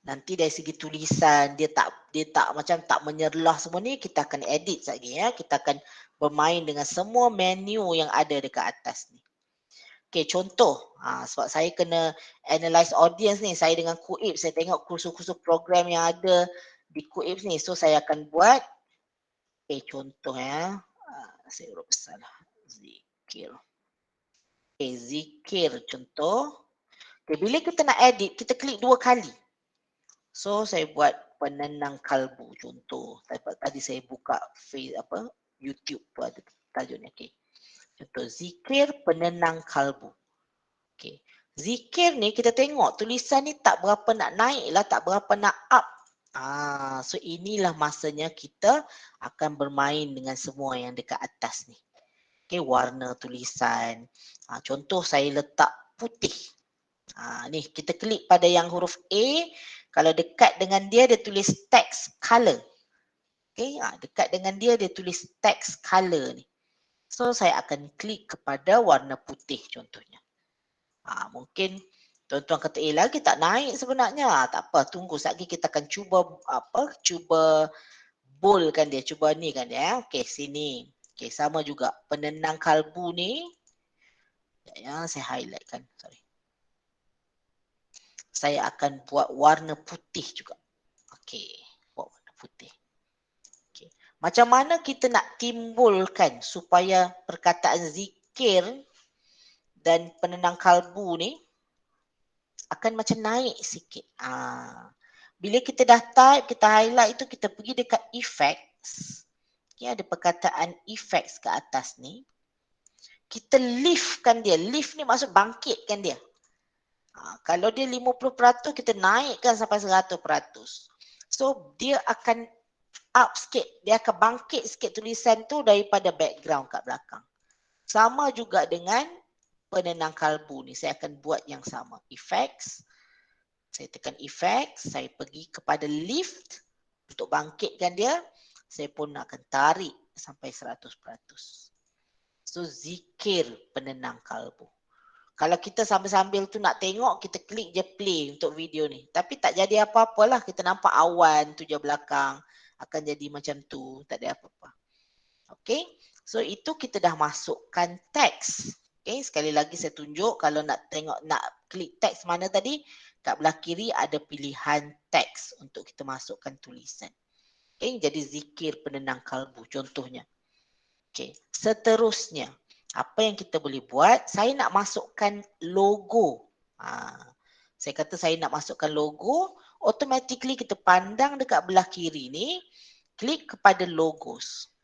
Nanti dari segi tulisan dia tak macam tak menyerlah semua ni, kita akan edit lagi ya. Kita akan bermain dengan semua menu yang ada dekat atas ni. Okay, contoh. Sebab saya kena analyze audience ni. Saya dengan Kuip, saya tengok kursus-kursus program yang ada di Kuip ni. So saya akan buat contoh ya. Saya huruf besar lah. Zikir. Zikir contoh. Bila kita nak edit, kita klik 2 kali. So saya buat penenang kalbu contoh. Tadi saya buka YouTube tu ada tajuknya. Contoh zikir penenang kalbu. Zikir ni kita tengok tulisan ni tak berapa nak naik lah, tak berapa nak up. So inilah masanya kita akan bermain dengan semua yang dekat atas ni. Warna tulisan. Contoh saya letak putih. Ni kita klik pada yang huruf A. Kalau dekat dengan dia tulis text color. Dekat dengan dia tulis text color ni. So saya akan klik kepada warna putih contohnya. Mungkin tuan-tuan kata lagi tak naik sebenarnya. Tak apa, tunggu sekejap lagi kita akan cuba boldkan dia, cuba ni kan dia. Sini. Sama juga penenang kalbu ni. Saya highlight kan, sorry. Saya akan buat warna putih juga. Buat warna putih. Macam mana kita nak timbulkan supaya perkataan zikir dan penenang kalbu ni akan macam naik sikit. Bila kita dah type, kita highlight itu, kita pergi dekat effects. Ada perkataan effects ke atas ni. Kita liftkan dia. Lift ni maksud bangkitkan dia. Kalau dia 50%, kita naikkan sampai 100%. So, dia akan up sikit. Dia akan bangkit sikit tulisan tu daripada background kat belakang. Sama juga dengan penenang kalbu ni. Saya akan buat yang sama. Effects. Saya tekan effects. Saya pergi kepada lift. Untuk bangkitkan dia. Saya pun akan tarik sampai 100%. So, zikir penenang kalbu. Kalau kita sambil-sambil tu nak tengok, kita klik je play untuk video ni. Tapi tak jadi apa-apalah. Kita nampak awan tu je belakang. Akan jadi macam tu. Tak ada apa-apa. So itu kita dah masukkan teks. Sekali lagi saya tunjuk. Kalau nak tengok, nak klik teks mana tadi. Kat belah kiri ada pilihan teks untuk kita masukkan tulisan. Jadi zikir penenang kalbu contohnya. Seterusnya. Apa yang kita boleh buat, saya nak masukkan logo. Saya kata saya nak masukkan logo, automatically kita pandang dekat belah kiri ni, klik kepada logos.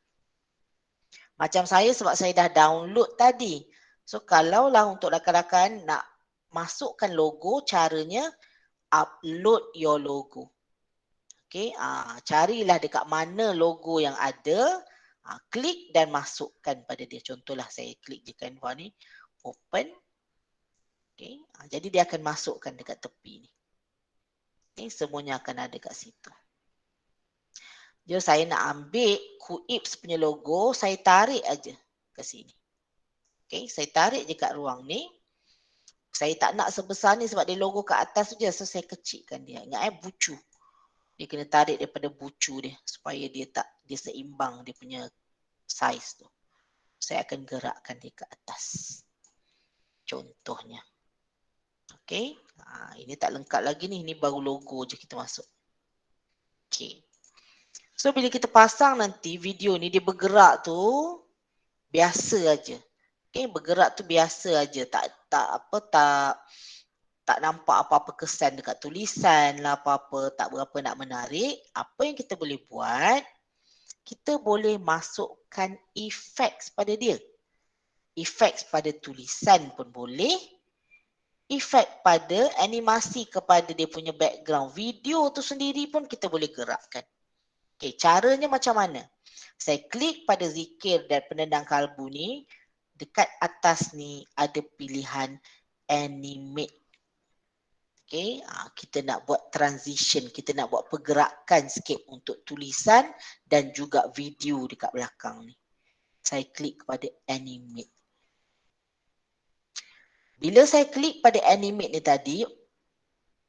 Macam saya sebab saya dah download tadi. So kalaulah untuk rakan-rakan nak masukkan logo, caranya upload your logo. Carilah dekat mana logo yang ada. Klik dan masukkan pada dia. Contohlah saya klik je Canva ni. Open. Jadi dia akan masukkan dekat tepi ni. Semuanya akan ada kat situ. Jadi saya nak ambil Kuips punya logo. Saya tarik aja ke sini. Saya tarik je kat ruang ni. Saya tak nak sebesar ni sebab dia logo kat atas tu je. So saya kecilkan dia. Ingat bucu. Dia kena tarik daripada bucu dia supaya dia seimbang dia punya saiz tu. Saya akan gerakkan dia ke atas. Contohnya. Ini tak lengkap lagi ni. Ini baru logo je kita masuk. So bila kita pasang nanti video ni dia bergerak tu biasa aja. Bergerak tu biasa aja. Tak nampak apa-apa kesan dekat tulisan lah apa-apa, tak berapa nak menarik. Apa yang kita boleh buat, kita boleh masukkan effects pada dia. Effects pada tulisan pun boleh. Effect pada animasi kepada dia punya background. Video tu sendiri pun kita boleh gerakkan. Caranya macam mana? Saya klik pada zikir dan penendang kalbu ni. Dekat atas ni ada pilihan animate. Kita nak buat transition, kita nak buat pergerakan sikit untuk tulisan dan juga video dekat belakang ni. Saya klik kepada animate. Bila saya klik pada animate ni tadi,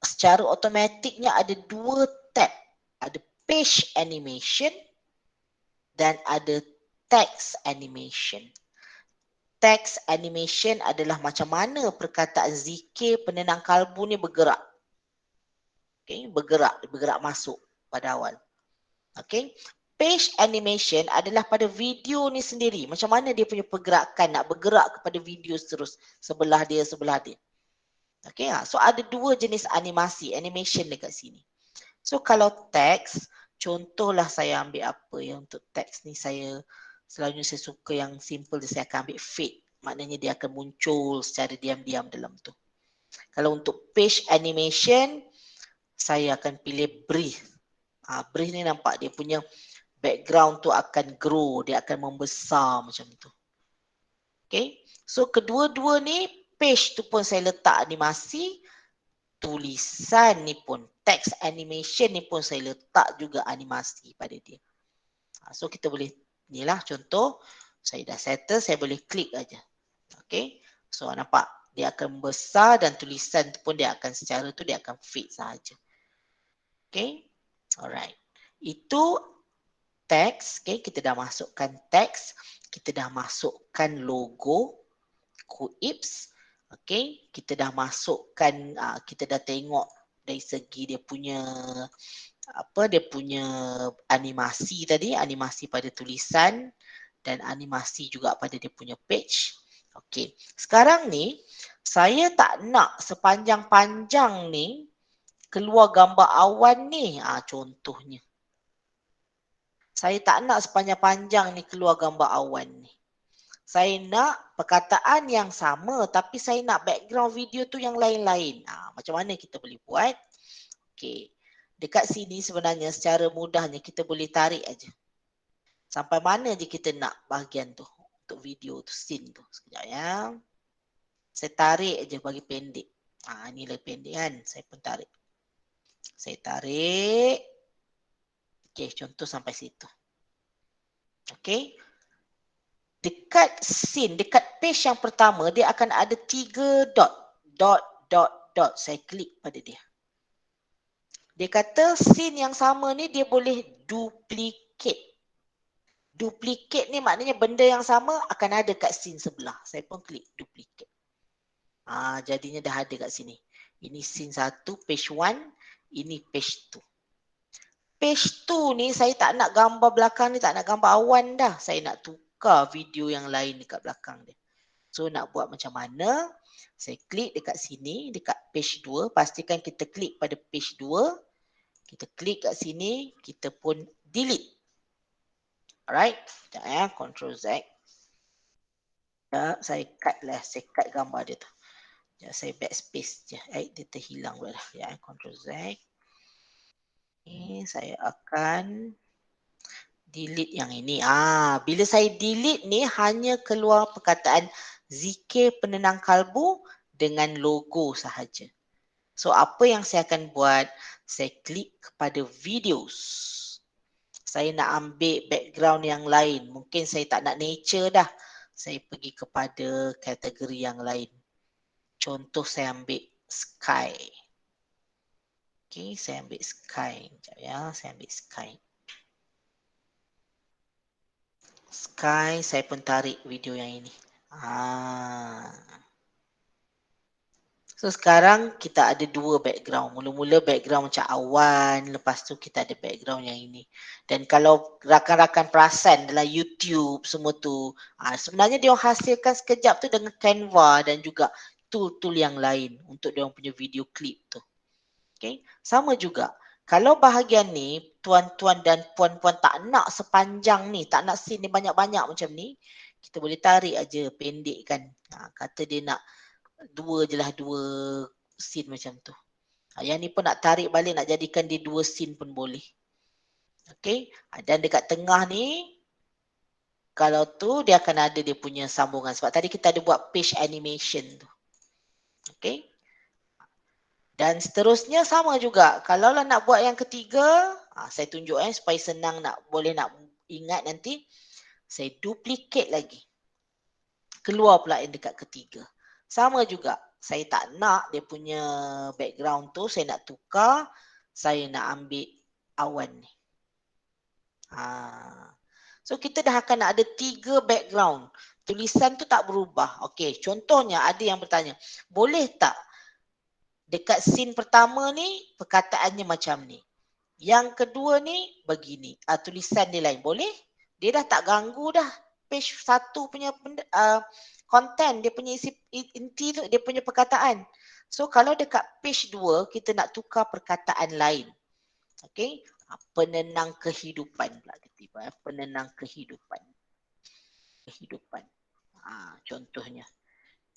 secara automatiknya ada 2 tab. Ada page animation dan ada text animation. Text animation adalah macam mana perkataan zikir penenang kalbu ni bergerak. Bergerak masuk pada awal. page animation adalah pada video ni sendiri. Macam mana dia punya pergerakan, nak bergerak kepada video terus sebelah dia. Okay, so ada dua jenis animation dekat sini. So kalau teks, contohlah saya ambil apa yang untuk teks ni, selalunya saya suka yang simple, saya akan ambil fade. Maknanya dia akan muncul secara diam-diam dalam tu. Kalau untuk page animation, saya akan pilih breathe. Breathe ni nampak dia punya background tu akan grow, dia akan membesar macam tu. Okay, so kedua-dua ni, page tu pun saya letak animasi, tulisan ni pun, text animation ni pun saya letak juga animasi pada dia. So kita boleh, ni lah contoh, saya dah settle, saya boleh klik aja. Okay, so nampak dia akan besar dan tulisan tu pun dia akan secara tu dia akan fit sahaja. Okay, alright. Itu teks, okay, kita dah masukkan teks, kita dah masukkan logo, QIPS, okay, kita dah masukkan, kita dah tengok dari segi dia punya animasi tadi, animasi pada tulisan dan animasi juga pada dia punya page. Okay, sekarang ni saya tak nak sepanjang-panjang ni keluar gambar awan ni, contohnya. Saya tak nak sepanjang-panjang ni keluar gambar awan ni. Saya nak perkataan yang sama tapi saya nak background video tu yang lain-lain. Macam mana kita boleh buat? Okay, dekat sini sebenarnya secara mudahnya kita boleh tarik aja. Sampai mana je kita nak bahagian tu untuk video tu, scene tu. Sekejap ya. Saya tarik aja bagi pendek. Ni lagi pendek kan. Saya pun tarik. Saya tarik. Okay, contoh sampai situ. Okay. Dekat scene, dekat page yang pertama, dia akan ada 3 dot. Saya klik pada dia. Dia kata scene yang sama ni dia boleh duplicate. Duplicate ni maknanya benda yang sama akan ada kat scene sebelah. Saya pun klik duplicate. Jadinya dah ada kat sini. Ini scene 1, page 1. Ini page 2. Page 2 ni saya tak nak gambar belakang ni, tak nak gambar awan dah. Saya nak tukar video yang lain dekat belakang dia. So nak buat macam mana? Saya klik dekat sini, dekat page 2. Pastikan kita klik pada page 2. Kita klik kat sini, kita pun delete. Alright, sekejap ya, Ctrl Z. Saya cut lah, saya cut gambar dia tu. Sekejap, saya backspace je. Dia terhilang pula dah. Ya, Ctrl Z. Ini saya akan delete yang ini. Bila saya delete ni hanya keluar perkataan zikir penenang kalbu dengan logo sahaja. So apa yang saya akan buat? Saya klik kepada videos. Saya nak ambil background yang lain. Mungkin saya tak nak nature dah. Saya pergi kepada kategori yang lain. Contoh saya ambil sky. Okay, saya ambil sky. Sekejap ya, saya ambil sky. Sky, saya pun tarik video yang ini. So sekarang kita ada 2 background. Mula-mula background macam awan. Lepas tu kita ada background yang ini. Dan kalau rakan-rakan perasan dalam YouTube semua tu. Sebenarnya dia hasilkan sekejap tu dengan Canva dan juga tool-tool yang lain. Untuk dia punya video clip tu. Okay. Sama juga. Kalau bahagian ni tuan-tuan dan puan-puan tak nak sepanjang ni. Tak nak scene ni banyak-banyak macam ni. Kita boleh tarik aja, pendekkan. Kata dia nak 2 je lah, 2 scene macam tu. Yang ni pun nak tarik balik, nak jadikan dia 2 scene pun boleh. Okay. Dan dekat tengah ni, kalau tu dia akan ada dia punya sambungan. Sebab tadi kita ada buat page animation tu. Okay. Dan seterusnya sama juga. Kalau lah nak buat yang ketiga, saya tunjuk supaya senang boleh nak ingat nanti. Saya duplicate lagi. Keluar pula yang dekat ketiga. Sama juga. Saya tak nak dia punya background tu. Saya nak tukar. Saya nak ambil awan ni. So kita dah akan ada 3 background. Tulisan tu tak berubah. Okey, contohnya ada yang bertanya, boleh tak dekat scene pertama ni perkataannya macam ni? Yang kedua ni begini, tulisan dia lain. Boleh? Dia dah tak ganggu dah. Page 1 punya content, dia punya isi inti tu, dia punya perkataan. So kalau dekat page 2 kita nak tukar perkataan lain. Okey, penenang kehidupan pula ketiba, penenang kehidupan. Contohnya.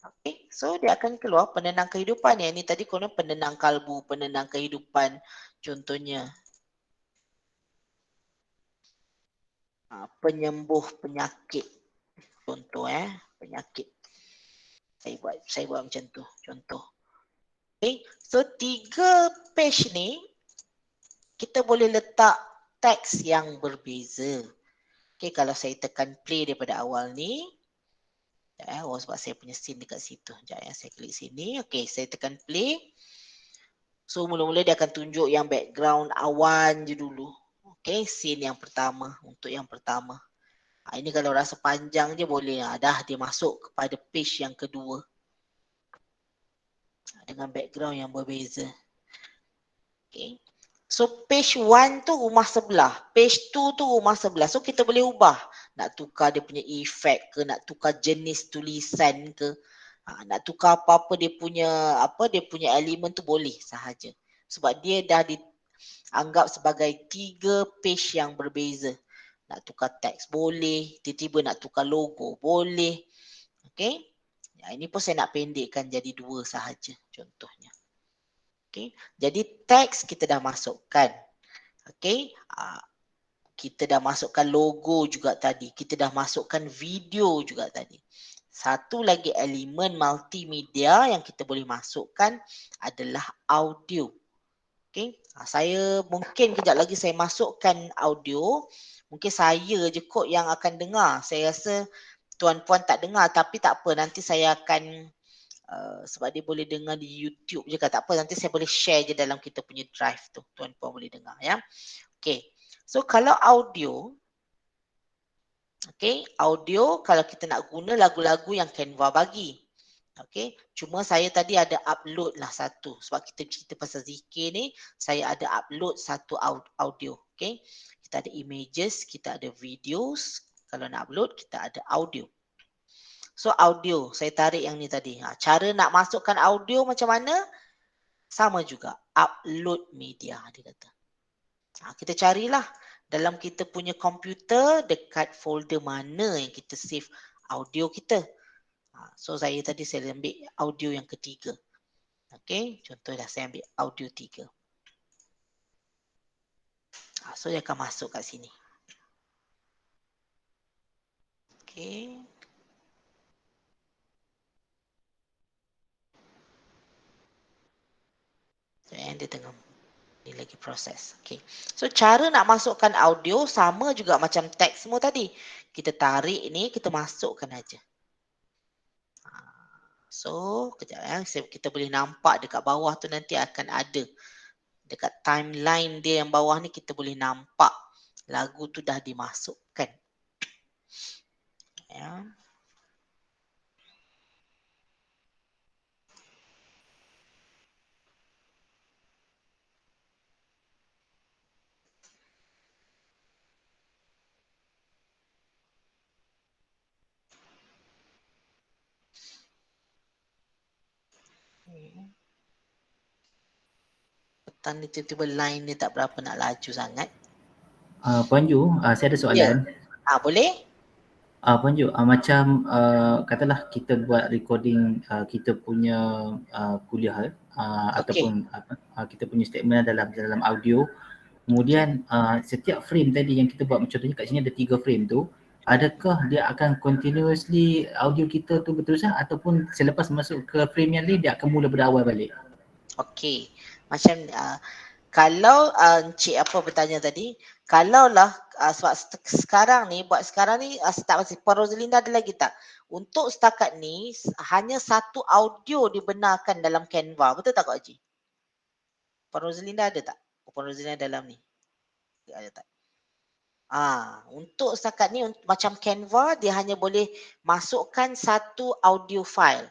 Okey, so dia akan keluar penenang kehidupan. Yang ni tadi konon penenang kalbu, penenang kehidupan contohnya. Penyembuh penyakit. Contoh penyakit. Saya buat macam tu, contoh. Okay, so 3 page ni kita boleh letak teks yang berbeza. Okay, kalau saya tekan play daripada awal ni, sebab saya punya scene dekat situ. Sekejap saya klik sini. Okay, saya tekan play. So mula-mula dia akan tunjuk yang background awan je dulu. Okay, scene yang pertama, untuk yang pertama. Ini kalau rasa panjang je boleh. Dah dia masuk kepada page yang kedua. Dengan background yang berbeza. Okay. So page 1 tu rumah sebelah. Page 2 tu rumah sebelah. So kita boleh ubah. Nak tukar dia punya efek ke, nak tukar jenis tulisan ke. Nak tukar apa-apa dia punya elemen tu boleh sahaja. Sebab dia dah dianggap sebagai 3 page yang berbeza. Nak tukar teks boleh, tiba-tiba nak tukar logo boleh. Okay. Ini pun saya nak pendekkan jadi 2 sahaja contohnya. Okay. Jadi teks kita dah masukkan. Okay. Kita dah masukkan logo juga tadi. Kita dah masukkan video juga tadi. Satu lagi elemen multimedia yang kita boleh masukkan adalah audio. Okay. Saya mungkin kejap lagi saya masukkan audio. Mungkin saya je kot yang akan dengar. Saya rasa tuan-puan tak dengar, tapi tak apa. Nanti saya akan sebab dia boleh dengar di YouTube je kan, tak apa, nanti saya boleh share je dalam kita punya drive tu, tuan-puan boleh dengar ya. Okay, so kalau audio, okay, audio kalau kita nak guna lagu-lagu yang Canva bagi. Okay, cuma saya tadi ada upload lah satu, sebab kita cerita pasal zikir ni, saya ada upload satu audio. Okay, kita ada images, kita ada videos, kalau nak upload kita ada audio. So audio, saya tarik yang ni tadi. Cara nak masukkan audio macam mana? Sama juga, upload media dia kata. Kita carilah dalam kita punya komputer dekat folder mana yang kita save audio kita. So saya tadi saya ambil audio yang ketiga. Okay, contohnya saya ambil audio 3. So dia akan masuk kat sini. Okay. Dia tengah ni lagi proses. Okay. So cara nak masukkan audio sama juga macam teks semua tadi. Kita tarik ni, kita masukkan aja. So kejap kita boleh nampak dekat bawah tu nanti akan ada. Dekat timeline dia yang bawah ni kita boleh nampak lagu tu dah dimasukkan. Ya. Petang ni tiba-tiba line ni tak berapa nak laju sangat. Puan Ju, saya ada soalan. Boleh? Puan Ju, macam katalah kita buat recording kita punya kuliah ataupun kita punya statement dalam audio. Kemudian setiap frame tadi yang kita buat, contohnya kat sini ada 3 frame tu, adakah dia akan continuously audio kita tu berterusan ataupun selepas masuk ke frame yang lain dia akan mula dari awal balik? Okey. Macam kalau Encik apa bertanya tadi, kalaulah sebab sekarang ni tak pasti Puan Rosalinda ada lagi tak? Untuk setakat ni hanya satu audio dibenarkan dalam Canva. Betul tak Kak Haji? Puan Rosalinda ada tak? Puan Rosalinda dalam ni. Ada tak? Untuk setakat ni macam Canva dia hanya boleh masukkan satu audio file.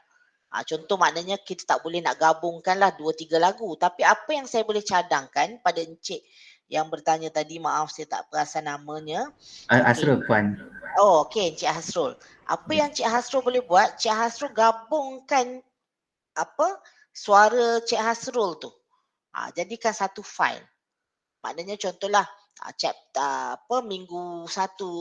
Contoh maknanya kita tak boleh nak gabungkanlah 2-3 lagu. Tapi apa yang saya boleh cadangkan pada Encik yang bertanya tadi, maaf saya tak perasan namanya. Hasrul Puan. Oh, okey, Encik Hasrul. Apa yang Encik Hasrul boleh buat? Encik Hasrul gabungkan suara Encik Hasrul tu. Jadikan satu file. Maknanya contohlah chapter minggu 1,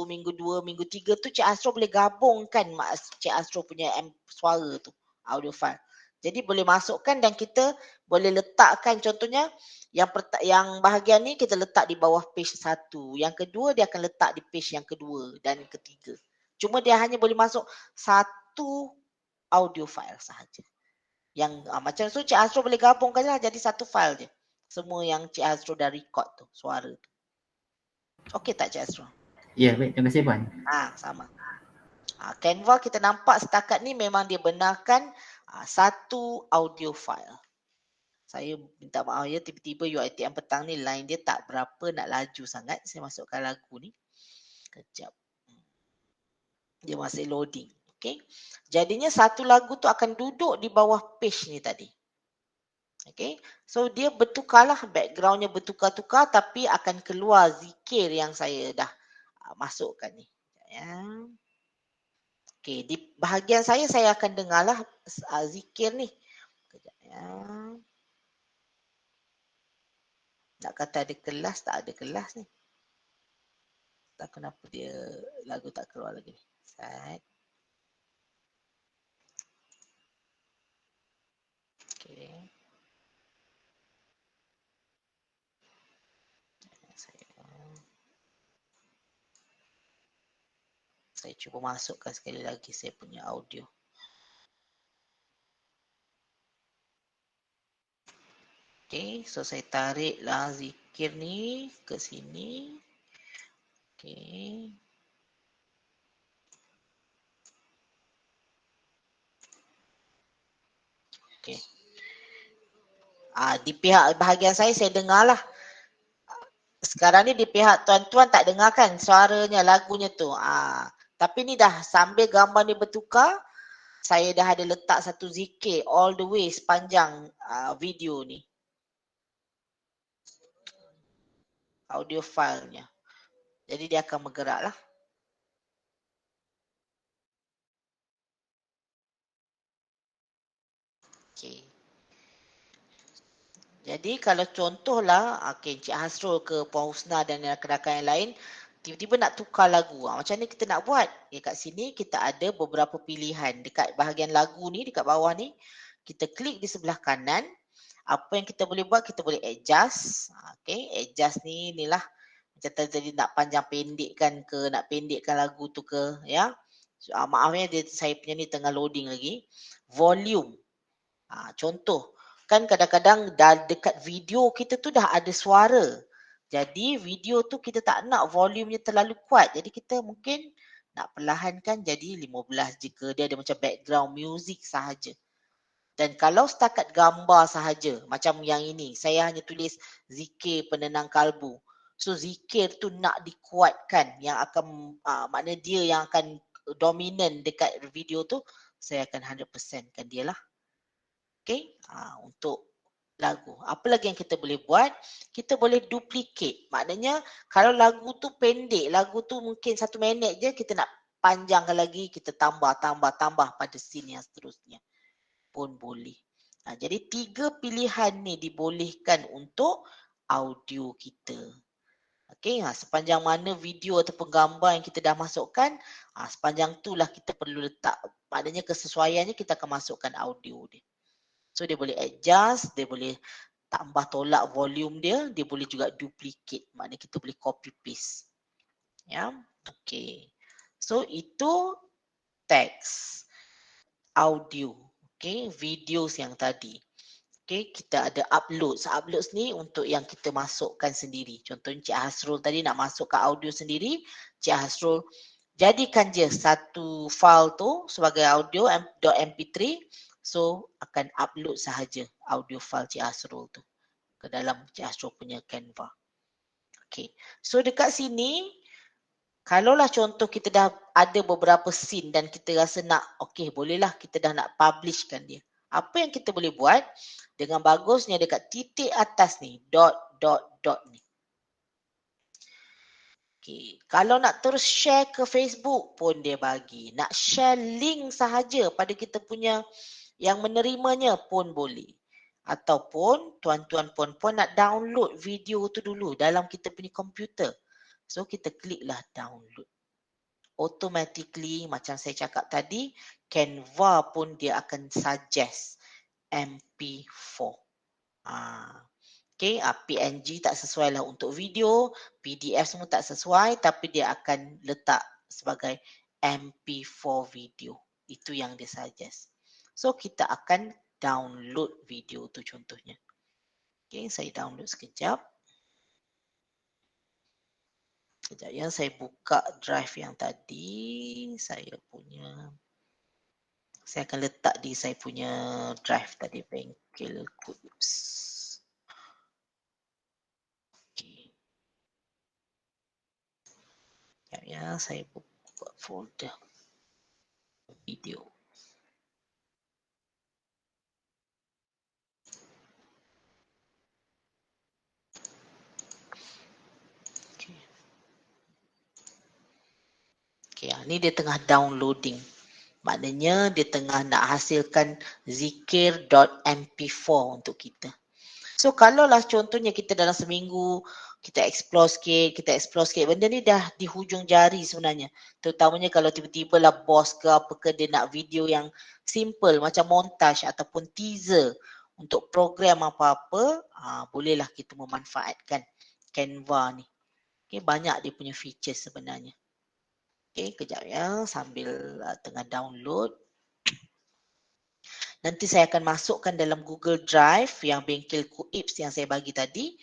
minggu 2, minggu 3 tu Encik Hasrul boleh gabungkan Encik Hasrul punya suara tu, audio file. Jadi boleh masukkan dan kita boleh letakkan contohnya yang bahagian ni kita letak di bawah page 1. Yang kedua dia akan letak di page yang kedua dan ketiga. Cuma dia hanya boleh masuk satu audio file sahaja. Yang macam tu Cik Hasrul boleh gabungkan lah jadi satu file je. Semua yang Cik Hasrul dah record tu, suara tu. Okey tak Cik Hasrul? Ya, baik. Terima kasih Puan. Sama. Canva kita nampak setakat ni memang dia benarkan satu audio file. Saya minta maaf ya, tiba-tiba UiTM petang ni line dia tak berapa nak laju sangat. Saya masukkan lagu ni. Kejap. Dia masih loading. Okay. Jadinya satu lagu tu akan duduk di bawah page ni tadi. Okay. So dia bertukarlah, backgroundnya bertukar-tukar tapi akan keluar zikir yang saya dah masukkan ni. Ya. Okay. Di bahagian saya akan dengarlah zikir ni. Kejap ya. Nak kata ada kelas, tak ada kelas ni. Tak kenapa dia lagu tak keluar lagi ni. Set. Okay. Saya cuba masukkan sekali lagi saya punya audio. Okay, so saya tariklah zikir ni ke sini. Okay. Okay. Di pihak bahagian saya dengarlah. Sekarang ni di pihak tuan-tuan tak dengarkan suaranya, lagunya tu. Tapi ni dah sambil gambar ni bertukar, saya dah ada letak satu zikir all the way sepanjang video ni. Audio filenya. Jadi dia akan bergerak lah. Okay. Jadi kalau contohlah, Encik Hasrul ke Puan Husna dan rakan-rakan yang lain, tiba-tiba nak tukar lagu. Macam ni kita nak buat. Kat sini kita ada beberapa pilihan. Dekat bahagian lagu ni, dekat bawah ni, kita klik di sebelah kanan. Apa yang kita boleh buat, kita boleh adjust. Okay, adjust ni inilah. Macam tadi nak panjang pendekkan ke, nak pendekkan lagu tu ke, ya. Maaf ya, saya punya ni tengah loading lagi. Volume. Contoh, kan kadang-kadang dekat video kita tu dah ada suara. Jadi video tu kita tak nak volumenya terlalu kuat. Jadi kita mungkin nak perlahankan jadi 15 je ke. Dia ada macam background music sahaja. Dan kalau setakat gambar sahaja, macam yang ini, saya hanya tulis zikir penenang kalbu. So zikir tu nak dikuatkan, yang akan makna dia yang akan dominan dekat video tu, saya akan 100% kan dia lah. Okay, untuk lagu. Apa lagi yang kita boleh buat? Kita boleh duplicate. Maknanya kalau lagu tu pendek, lagu tu mungkin 1 minit je, kita nak panjangkan lagi, kita tambah pada scene yang seterusnya pun boleh. Jadi 3 pilihan ni dibolehkan untuk audio kita. Okay, sepanjang mana video ataupun gambar yang kita dah masukkan, sepanjang itulah kita perlu letak. Maknanya kesesuaiannya kita akan masukkan audio dia. So dia boleh adjust, dia boleh tambah tolak volume dia boleh juga duplicate. Maknanya kita boleh copy paste. Ya, okay. So itu teks, audio, okay, videos yang tadi. Okay, kita ada uploads. Uploads ni untuk yang kita masukkan sendiri. Contohnya Cik Hasrul tadi nak masukkan audio sendiri. Cik Hasrul jadikan je satu file tu sebagai audio .mp3. So akan upload sahaja audio file Cik Hasrul tu ke dalam Cik Hasrul punya Canva. Okay, so dekat sini kalaulah contoh kita dah ada beberapa scene dan kita rasa nak, okay bolehlah kita dah nak publishkan dia. Apa yang kita boleh buat dengan bagusnya dekat titik atas ni, dot ni. Okay. Kalau nak terus share ke Facebook pun dia bagi. Nak share link sahaja pada kita punya yang menerimanya pun boleh. Ataupun tuan-tuan puan-puan nak download video tu dulu dalam kita punya komputer. So kita kliklah download. Automatically macam saya cakap tadi, Canva pun dia akan suggest MP4. Okay, PNG tak sesuai lah untuk video, PDF semua tak sesuai, tapi dia akan letak sebagai MP4 video. Itu yang dia suggest. So kita akan download video tu contohnya. Okay, saya download sekejap. Sekejap ya, saya buka drive yang tadi. Saya akan letak di saya punya drive tadi, bengkel Quips. Ya, saya buka folder video. Okay, ni dia tengah downloading. Maknanya dia tengah nak hasilkan zikir.mp4 untuk kita. So kalaulah contohnya kita dalam seminggu kita explore sikit, benda ni dah di hujung jari sebenarnya. Terutamanya kalau tiba-tiba lah bos ke apa ke dia nak video yang simple macam montage ataupun teaser untuk program apa-apa, bolehlah kita memanfaatkan Canva ni. Okay, banyak dia punya feature sebenarnya. Okay, kejap ya, sambil tengah download. Nanti saya akan masukkan dalam Google Drive yang bengkel Quips yang saya bagi tadi.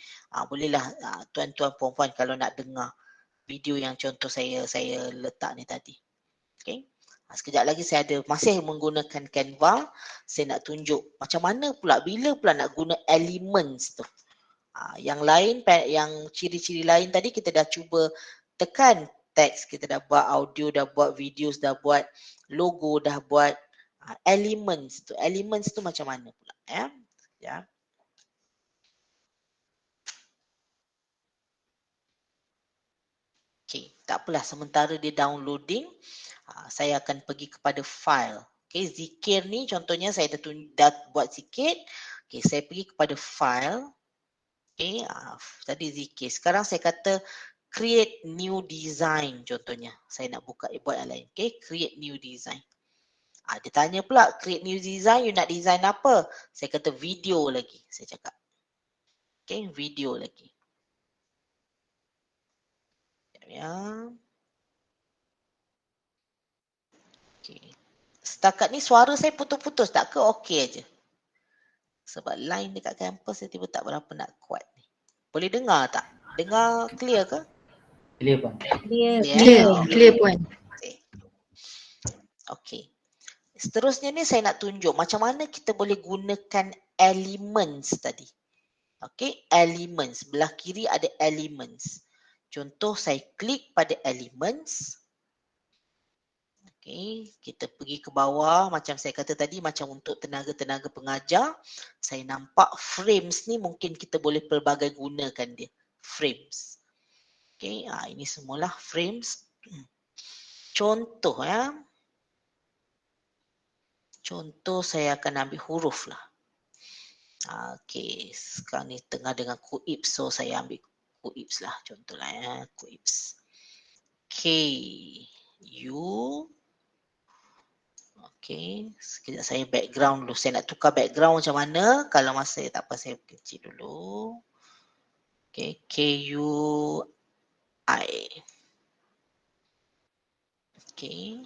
Bolehlah tuan-tuan puan-puan kalau nak dengar video yang contoh saya letak ni tadi. Okay. Sekejap lagi saya masih menggunakan Canva. Saya nak tunjuk macam mana pula, bila pula nak guna elements tu. Yang lain, yang ciri-ciri lain tadi kita dah cuba tekan teks, kita dah buat audio, dah buat videos, dah buat logo, dah buat elements tu macam mana pula ya. Okey, tak apalah sementara dia downloading, saya akan pergi kepada file. Okey, zikir ni contohnya saya dah buat sikit. Okey, saya pergi kepada file. Okey, tadi zikir. Sekarang saya kata create new design contohnya. Saya nak buat yang lain. Okey, create new design. Dia tanya pula, create new design, you nak design apa? Saya kata video lagi, saya cakap. Okay, video lagi. Ya. Okay. Setakat ni suara saya putus-putus tak ke? Okey aja. Sebab line dekat kampus saya tiba tak berapa nak kuat ni. Boleh dengar tak? Dengar clear ke? Clear pun. Clear puan. Okay. Seterusnya ni saya nak tunjuk macam mana kita boleh gunakan elements tadi. Okay, elements. Belah kiri ada elements. Contoh saya klik pada elements. Okay, kita pergi ke bawah macam saya kata tadi, macam untuk tenaga-tenaga pengajar. Saya nampak frames ni mungkin kita boleh pelbagai gunakan dia. Frames. Okay, ini semualah frames. Contoh ya. Contoh saya akan ambil huruf lah. Okay, sekarang ni tengah dengan Quips, so saya ambil Quips lah. Contoh lah ya, Quips. K-U. Okay, sekejap saya background dulu. Saya nak tukar background macam mana. Kalau masa tak apa, saya kecil dulu. Okay, K-U-I. Okay.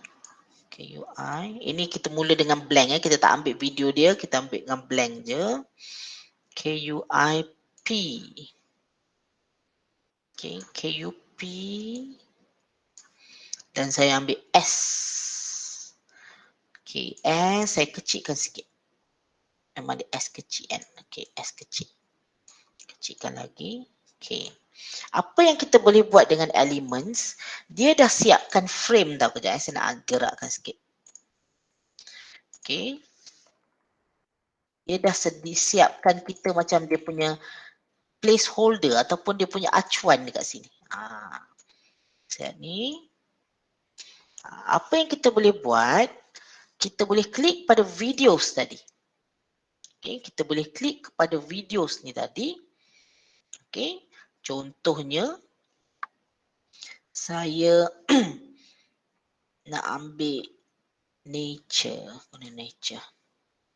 KUI. Ini kita mula dengan blank ya. Kita tak ambil video dia, kita ambil dengan blank je. KUIP. Okay, KUP. Dan saya ambil S. Okay, S saya kecilkan sikit. Memang dia S kecil kan. Okay, S kecil. Kecilkan lagi. Okay. Apa yang kita boleh buat dengan elements, dia dah siapkan frame tau. Kejap saya nak gerakkan sikit. Okay. Dia dah siapkan kita macam dia punya placeholder ataupun dia punya acuan dekat sini. Set ni. Apa yang kita boleh buat, kita boleh klik pada videos tadi. Okay, kita boleh klik kepada videos ni tadi. Okay, contohnya saya nak ambil nature.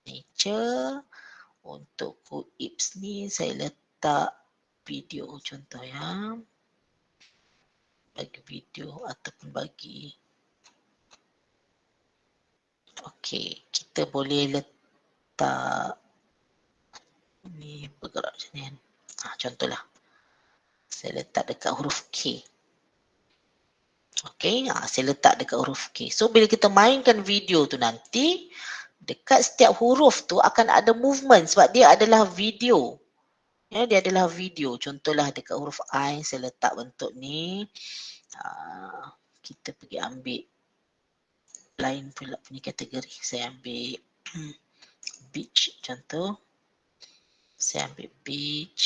Nature. Untuk Kuips ni saya letak video contoh ya. Bagi video ataupun bagi. Okay, kita boleh letak ni bergerak macam ni kan. Contohlah. Saya letak dekat huruf K. Okay, saya letak dekat huruf K. So, bila kita mainkan video tu nanti, dekat setiap huruf tu akan ada movement sebab dia adalah video. Ya, dia adalah video. Contohlah dekat huruf I, saya letak bentuk ni. Kita pergi ambil lain pula punya kategori. Saya ambil beach contoh. Saya ambil beach.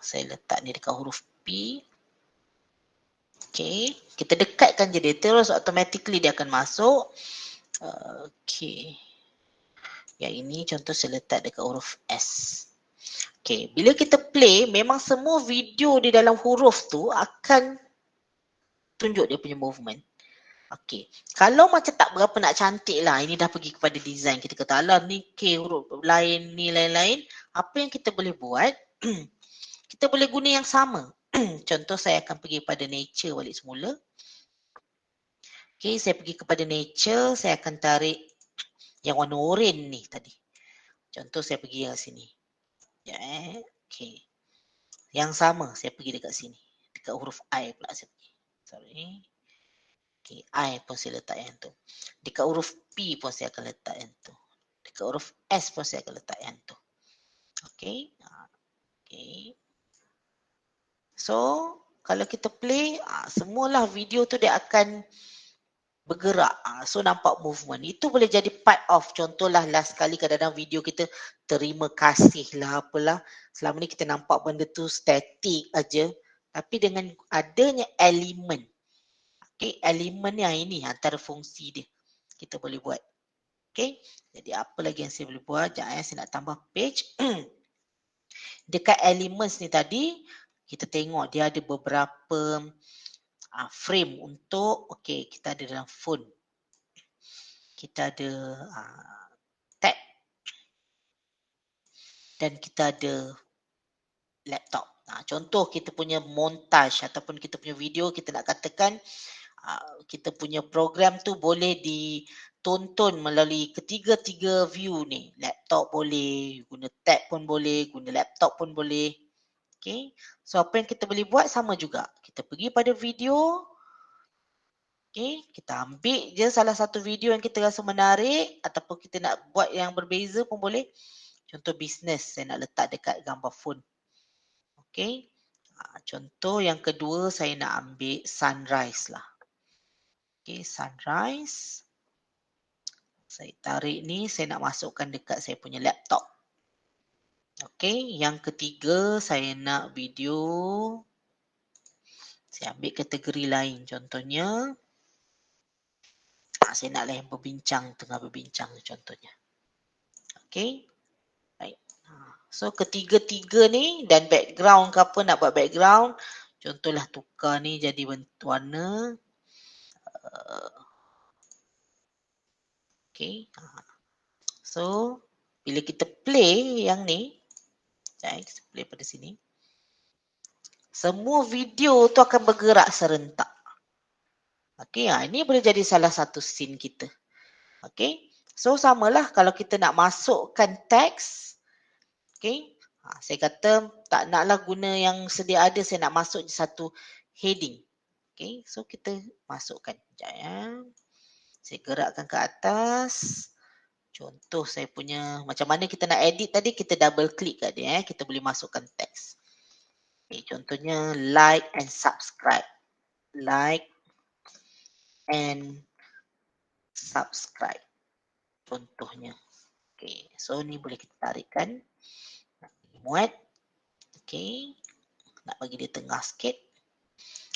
Saya letak ni dekat huruf P. Okay, kita dekatkan je dia terus automatically dia akan masuk. Okay, yang ini contoh saya letak dekat huruf S. Okay, bila kita play memang semua video di dalam huruf tu akan tunjuk dia punya movement. Okay, kalau macam tak berapa nak cantik lah, ini dah pergi kepada design. Kita kata alah ni K huruf lain, ni lain-lain. Apa yang kita boleh buat, kita boleh guna yang sama. Contoh saya akan pergi pada nature balik semula. Okay, saya pergi kepada nature, saya akan tarik yang warna oranye ni tadi. Contoh saya pergi yang sini. Ya, okay. Yang sama saya pergi dekat sini. Dekat huruf I pula saya pergi. Sorry. Okay, I pun saya letak yang tu. Dekat huruf P pun saya akan letak yang tu. Dekat huruf S pun saya akan letak yang tu. Okay. Okay. So, kalau kita play, semualah video tu dia akan bergerak. So, nampak movement. Itu boleh jadi part of. Contohlah last kali kadang-kadang video kita terima kasih lah apalah. Selama ni kita nampak benda tu static aja. Tapi dengan adanya elemen. Okay, elemen yang ini antara fungsi dia. Kita boleh buat. Okay, jadi apa lagi yang saya boleh buat? Sekejap saya nak tambah page. Dekat elements ni tadi, kita tengok dia ada beberapa frame untuk, okay, kita ada dalam phone. Kita ada tab. Dan kita ada laptop. Contoh kita punya montage ataupun kita punya video, kita nak katakan kita punya program tu boleh ditonton melalui ketiga-tiga view ni. Laptop boleh, guna tab pun boleh, guna laptop pun boleh. Okay. So apa yang kita boleh buat sama juga. Kita pergi pada video. Okay. Kita ambil je salah satu video yang kita rasa menarik ataupun kita nak buat yang berbeza pun boleh. Contoh bisnes, saya nak letak dekat gambar phone. Okay. Contoh yang kedua, saya nak ambil sunrise lah. Okay, sunrise. Saya tarik ni, saya nak masukkan dekat saya punya laptop. Okay, yang ketiga, saya nak video. Saya ambil kategori lain. Contohnya, saya nak yang berbincang, tengah berbincang contohnya. Okay. Baik. So ketiga-tiga ni dan background ke apa, nak buat background. Contohlah tukar ni jadi bentuk warna. Okay. So bila kita play yang ni, kita play pada sini. Semua video tu akan bergerak serentak. Okay, ini boleh jadi salah satu scene kita. Okay. So samalah kalau kita nak masukkan teks. Okay. Saya kata tak naklah guna yang sedia ada, saya nak masuk je satu heading. Okay. So kita masukkan. Sekejap ya. Saya gerakkan ke atas. Contoh saya punya, macam mana kita nak edit tadi, kita double click kat dia. Kita boleh masukkan teks. Okay, contohnya like and subscribe. Like and subscribe. Contohnya. Okay, so ni boleh kita tarikkan. Nak muat. Okay. Nak bagi dia tengah sikit.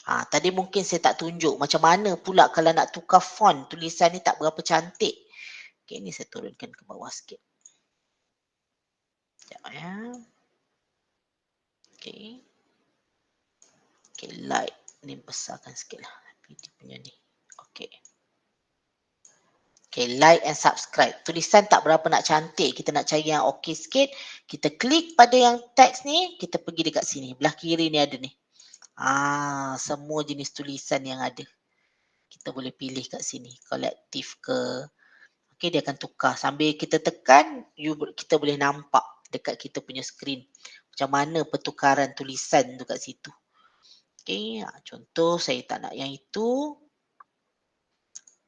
Tadi mungkin saya tak tunjuk macam mana pula kalau nak tukar font tulisan ni tak berapa cantik. Okey, ni saya turunkan ke bawah sikit. Sekejap ya. Okey. Okey, light ni besarkan sikit lah. Video punya ni. Okey. Okay, like and subscribe. Tulisan tak berapa nak cantik. Kita nak cari yang okey sikit. Kita klik pada yang teks ni. Kita pergi dekat sini. Belah kiri ni ada ni. Semua jenis tulisan yang ada. Kita boleh pilih kat sini. Kolektif ke. Okay, dia akan tukar. Sambil kita tekan, kita boleh nampak dekat kita punya skrin. Macam mana pertukaran tulisan tu kat situ. Okay, contoh saya tak nak yang itu.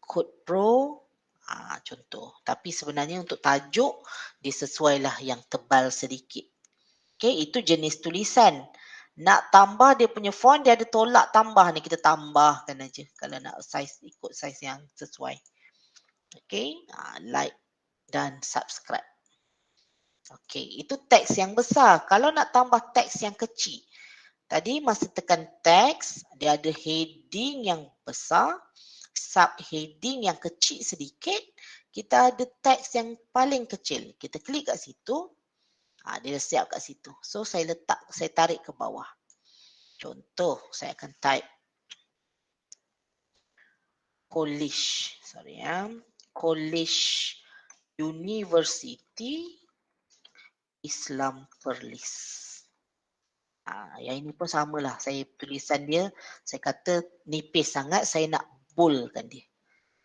Code Pro. Contoh. Tapi sebenarnya untuk tajuk, dia sesuailah yang tebal sedikit. Okay, itu jenis tulisan. Nak tambah dia punya font, dia ada tolak tambah ni. Kita tambahkan aja kalau nak size, ikut size yang sesuai. Okay, like dan subscribe. Okay, itu teks yang besar. Kalau nak tambah teks yang kecil, tadi masa tekan teks, dia ada heading yang besar, subheading yang kecil sedikit, kita ada teks yang paling kecil. Kita klik kat situ, dia dah siap kat situ. So saya tarik ke bawah. Contoh, saya akan type College, College University Islam Perlis. Yang ini pun samalah. Saya tulisan dia, saya kata nipis sangat, saya nak boldkan dia.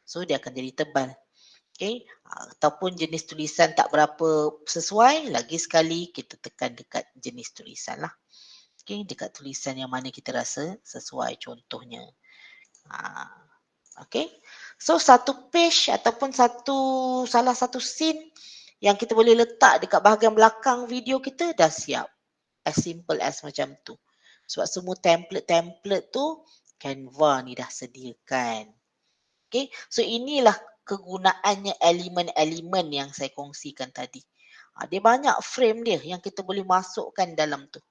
So dia akan jadi tebal. Okay. Ataupun jenis tulisan tak berapa sesuai, lagi sekali kita tekan dekat jenis tulisan lah. Okay. Dekat tulisan yang mana kita rasa sesuai contohnya. Okay. So satu page ataupun salah satu scene yang kita boleh letak dekat bahagian belakang video kita dah siap. As simple as macam tu. Sebab semua template tu Canva ni dah sediakan. Okay. So inilah kegunaannya elemen-elemen yang saya kongsikan tadi. Dia banyak frame dia yang kita boleh masukkan dalam tu.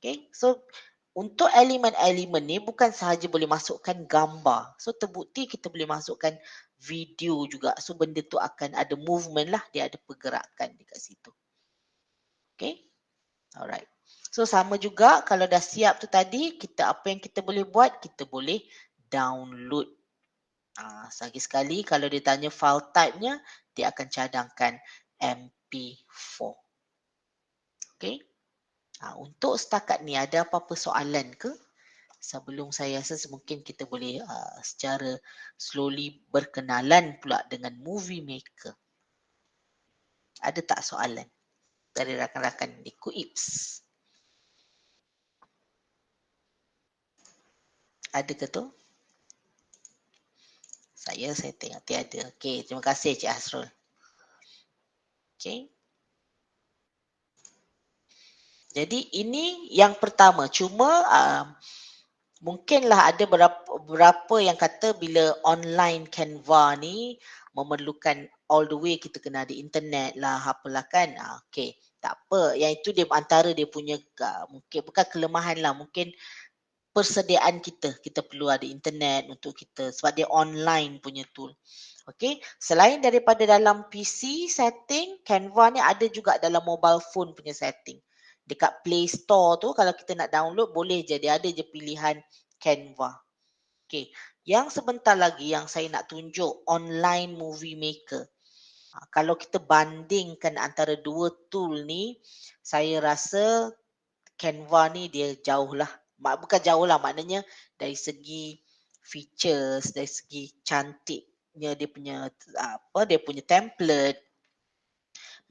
Okay. So untuk elemen-elemen ni bukan sahaja boleh masukkan gambar. So terbukti kita boleh masukkan video juga. So benda tu akan ada movement lah. Dia ada pergerakan dekat situ. Okay. Alright. So sama juga kalau dah siap tu tadi, apa yang kita boleh buat? Kita boleh download. Lagi sekali kalau dia tanya file type-nya, dia akan cadangkan MP4. Okay. Untuk setakat ni ada apa-apa soalan ke? Sebelum saya rasa mungkin kita boleh secara slowly berkenalan pula dengan Movie Maker. Ada tak soalan dari rakan-rakan di Kuips? Ada ke tu? Saya tengok tiada. Okey, terima kasih Cik Hasrul. Okey. Jadi ini yang pertama. Cuma mungkinlah ada beberapa yang kata bila online Canva ni memerlukan all the way kita kena ada internet lah apalah kan. Okey, tak apa. Yang itu dia antara dia punya mungkin bukan kelemahan lah. Mungkin persediaan kita perlu ada internet untuk kita sebab dia online punya tool. Okey, selain daripada dalam PC setting, Canva ni ada juga dalam mobile phone punya setting. Dekat Play Store tu kalau kita nak download boleh je, dia ada je pilihan Canva. Okey, yang sebentar lagi yang saya nak tunjuk online Movie Maker. Kalau kita bandingkan antara dua tool ni, saya rasa Canva ni dia jauh lah. Bukan jauh lah, maknanya dari segi features, dari segi cantiknya dia punya template.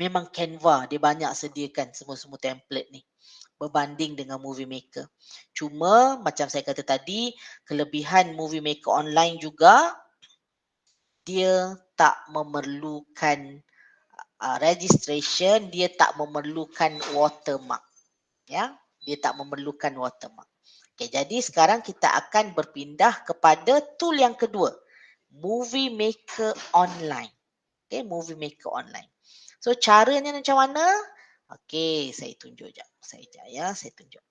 Memang Canva dia banyak sediakan semua template ni berbanding dengan Movie Maker. Cuma macam saya kata tadi, kelebihan Movie Maker online juga dia tak memerlukan registration, dia tak memerlukan watermark. Ya, dia tak memerlukan watermark. Okay, jadi sekarang kita akan berpindah kepada tool yang kedua, Movie Maker Online. Okay, Movie Maker Online. So caranya macam mana? Okay, saya tunjuk sekejap. Saya tunjuk.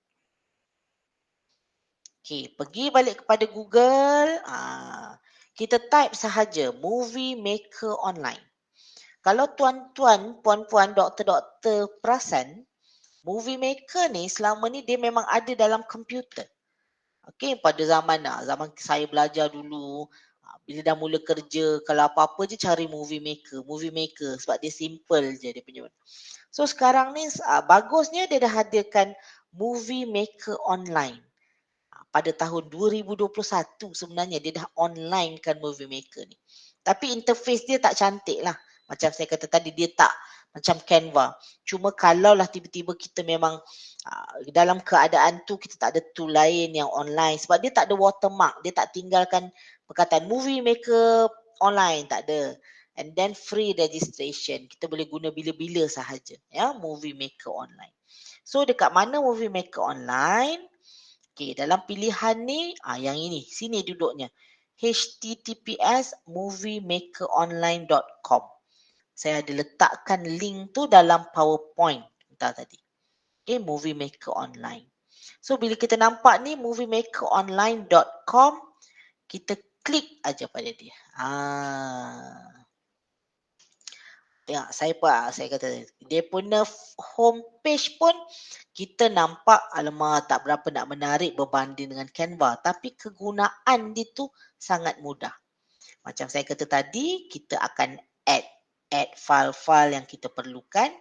Okey, pergi balik kepada Google. Kita type sahaja Movie Maker Online. Kalau tuan-tuan, puan-puan, doktor-doktor perasan, Movie Maker ni selama ni dia memang ada dalam komputer. Okey, pada zaman saya belajar dulu, bila dah mula kerja, kalau apa-apa je cari Movie Maker sebab dia simple je dia punya. So sekarang ni bagusnya dia dah hadirkan Movie Maker Online. Pada tahun 2021 sebenarnya dia dah online kan Movie Maker ni. Tapi interface dia tak cantik lah. Macam saya kata tadi, dia tak macam Canva. Cuma kalaulah tiba-tiba kita memang dalam keadaan tu kita tak ada tool lain yang online, sebab dia tak ada watermark, dia tak tinggalkan perkataan Movie Maker Online, tak ada. And then free registration, kita boleh guna bila-bila sahaja ya, Movie Maker Online. So dekat mana Movie Maker Online? Okey, dalam pilihan ni yang ini, sini duduknya, https://moviemakeronline.com. Saya ada letakkan link tu dalam PowerPoint kita tadi. Okay, Movie Maker Online. So bila kita nampak ni moviemakeronline.com, kita klik aja pada dia. Tengok, saya kata dia punya homepage pun kita nampak alamak tak berapa nak menarik berbanding dengan Canva, tapi kegunaan dia tu sangat mudah. Macam saya kata tadi, kita akan add file-file yang kita perlukan.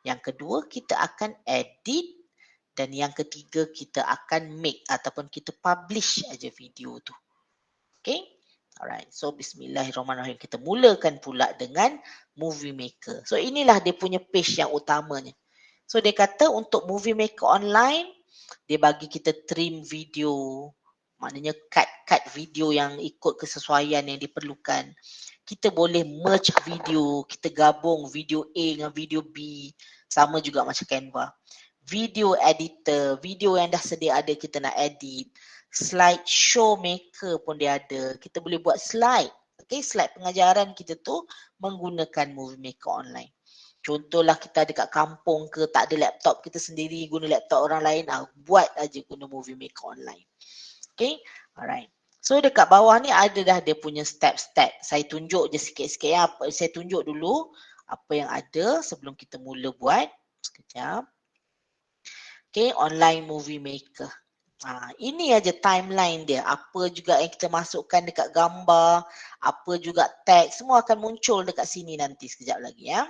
Yang kedua, kita akan edit. Dan yang ketiga, kita akan make ataupun kita publish aja video tu. Okay? Alright. So, bismillahirrahmanirrahim. Kita mulakan pula dengan Movie Maker. So, inilah dia punya page yang utamanya. So, dia kata untuk Movie Maker Online, dia bagi kita trim video. Maknanya cut video yang ikut kesesuaian yang diperlukan. Kita boleh merge video, kita gabung video A dengan video B, sama juga macam Canva. Video editor, video yang dah sedia ada kita nak edit. Slide show maker pun dia ada. Kita boleh buat slide. Okay, slide pengajaran kita tu menggunakan Movie Maker Online. Contohlah kita dekat kampung ke, tak ada laptop kita sendiri, guna laptop orang lain, buat aja guna Movie Maker Online. Okay, alright. So dekat bawah ni ada dah dia punya step-step. Saya tunjuk je sikit-sikit ya. Saya tunjuk dulu apa yang ada sebelum kita mula buat. Sekejap. Okay, online Movie Maker. Ini aja timeline dia. Apa juga yang kita masukkan dekat gambar, apa juga teks, semua akan muncul dekat sini nanti sekejap lagi ya.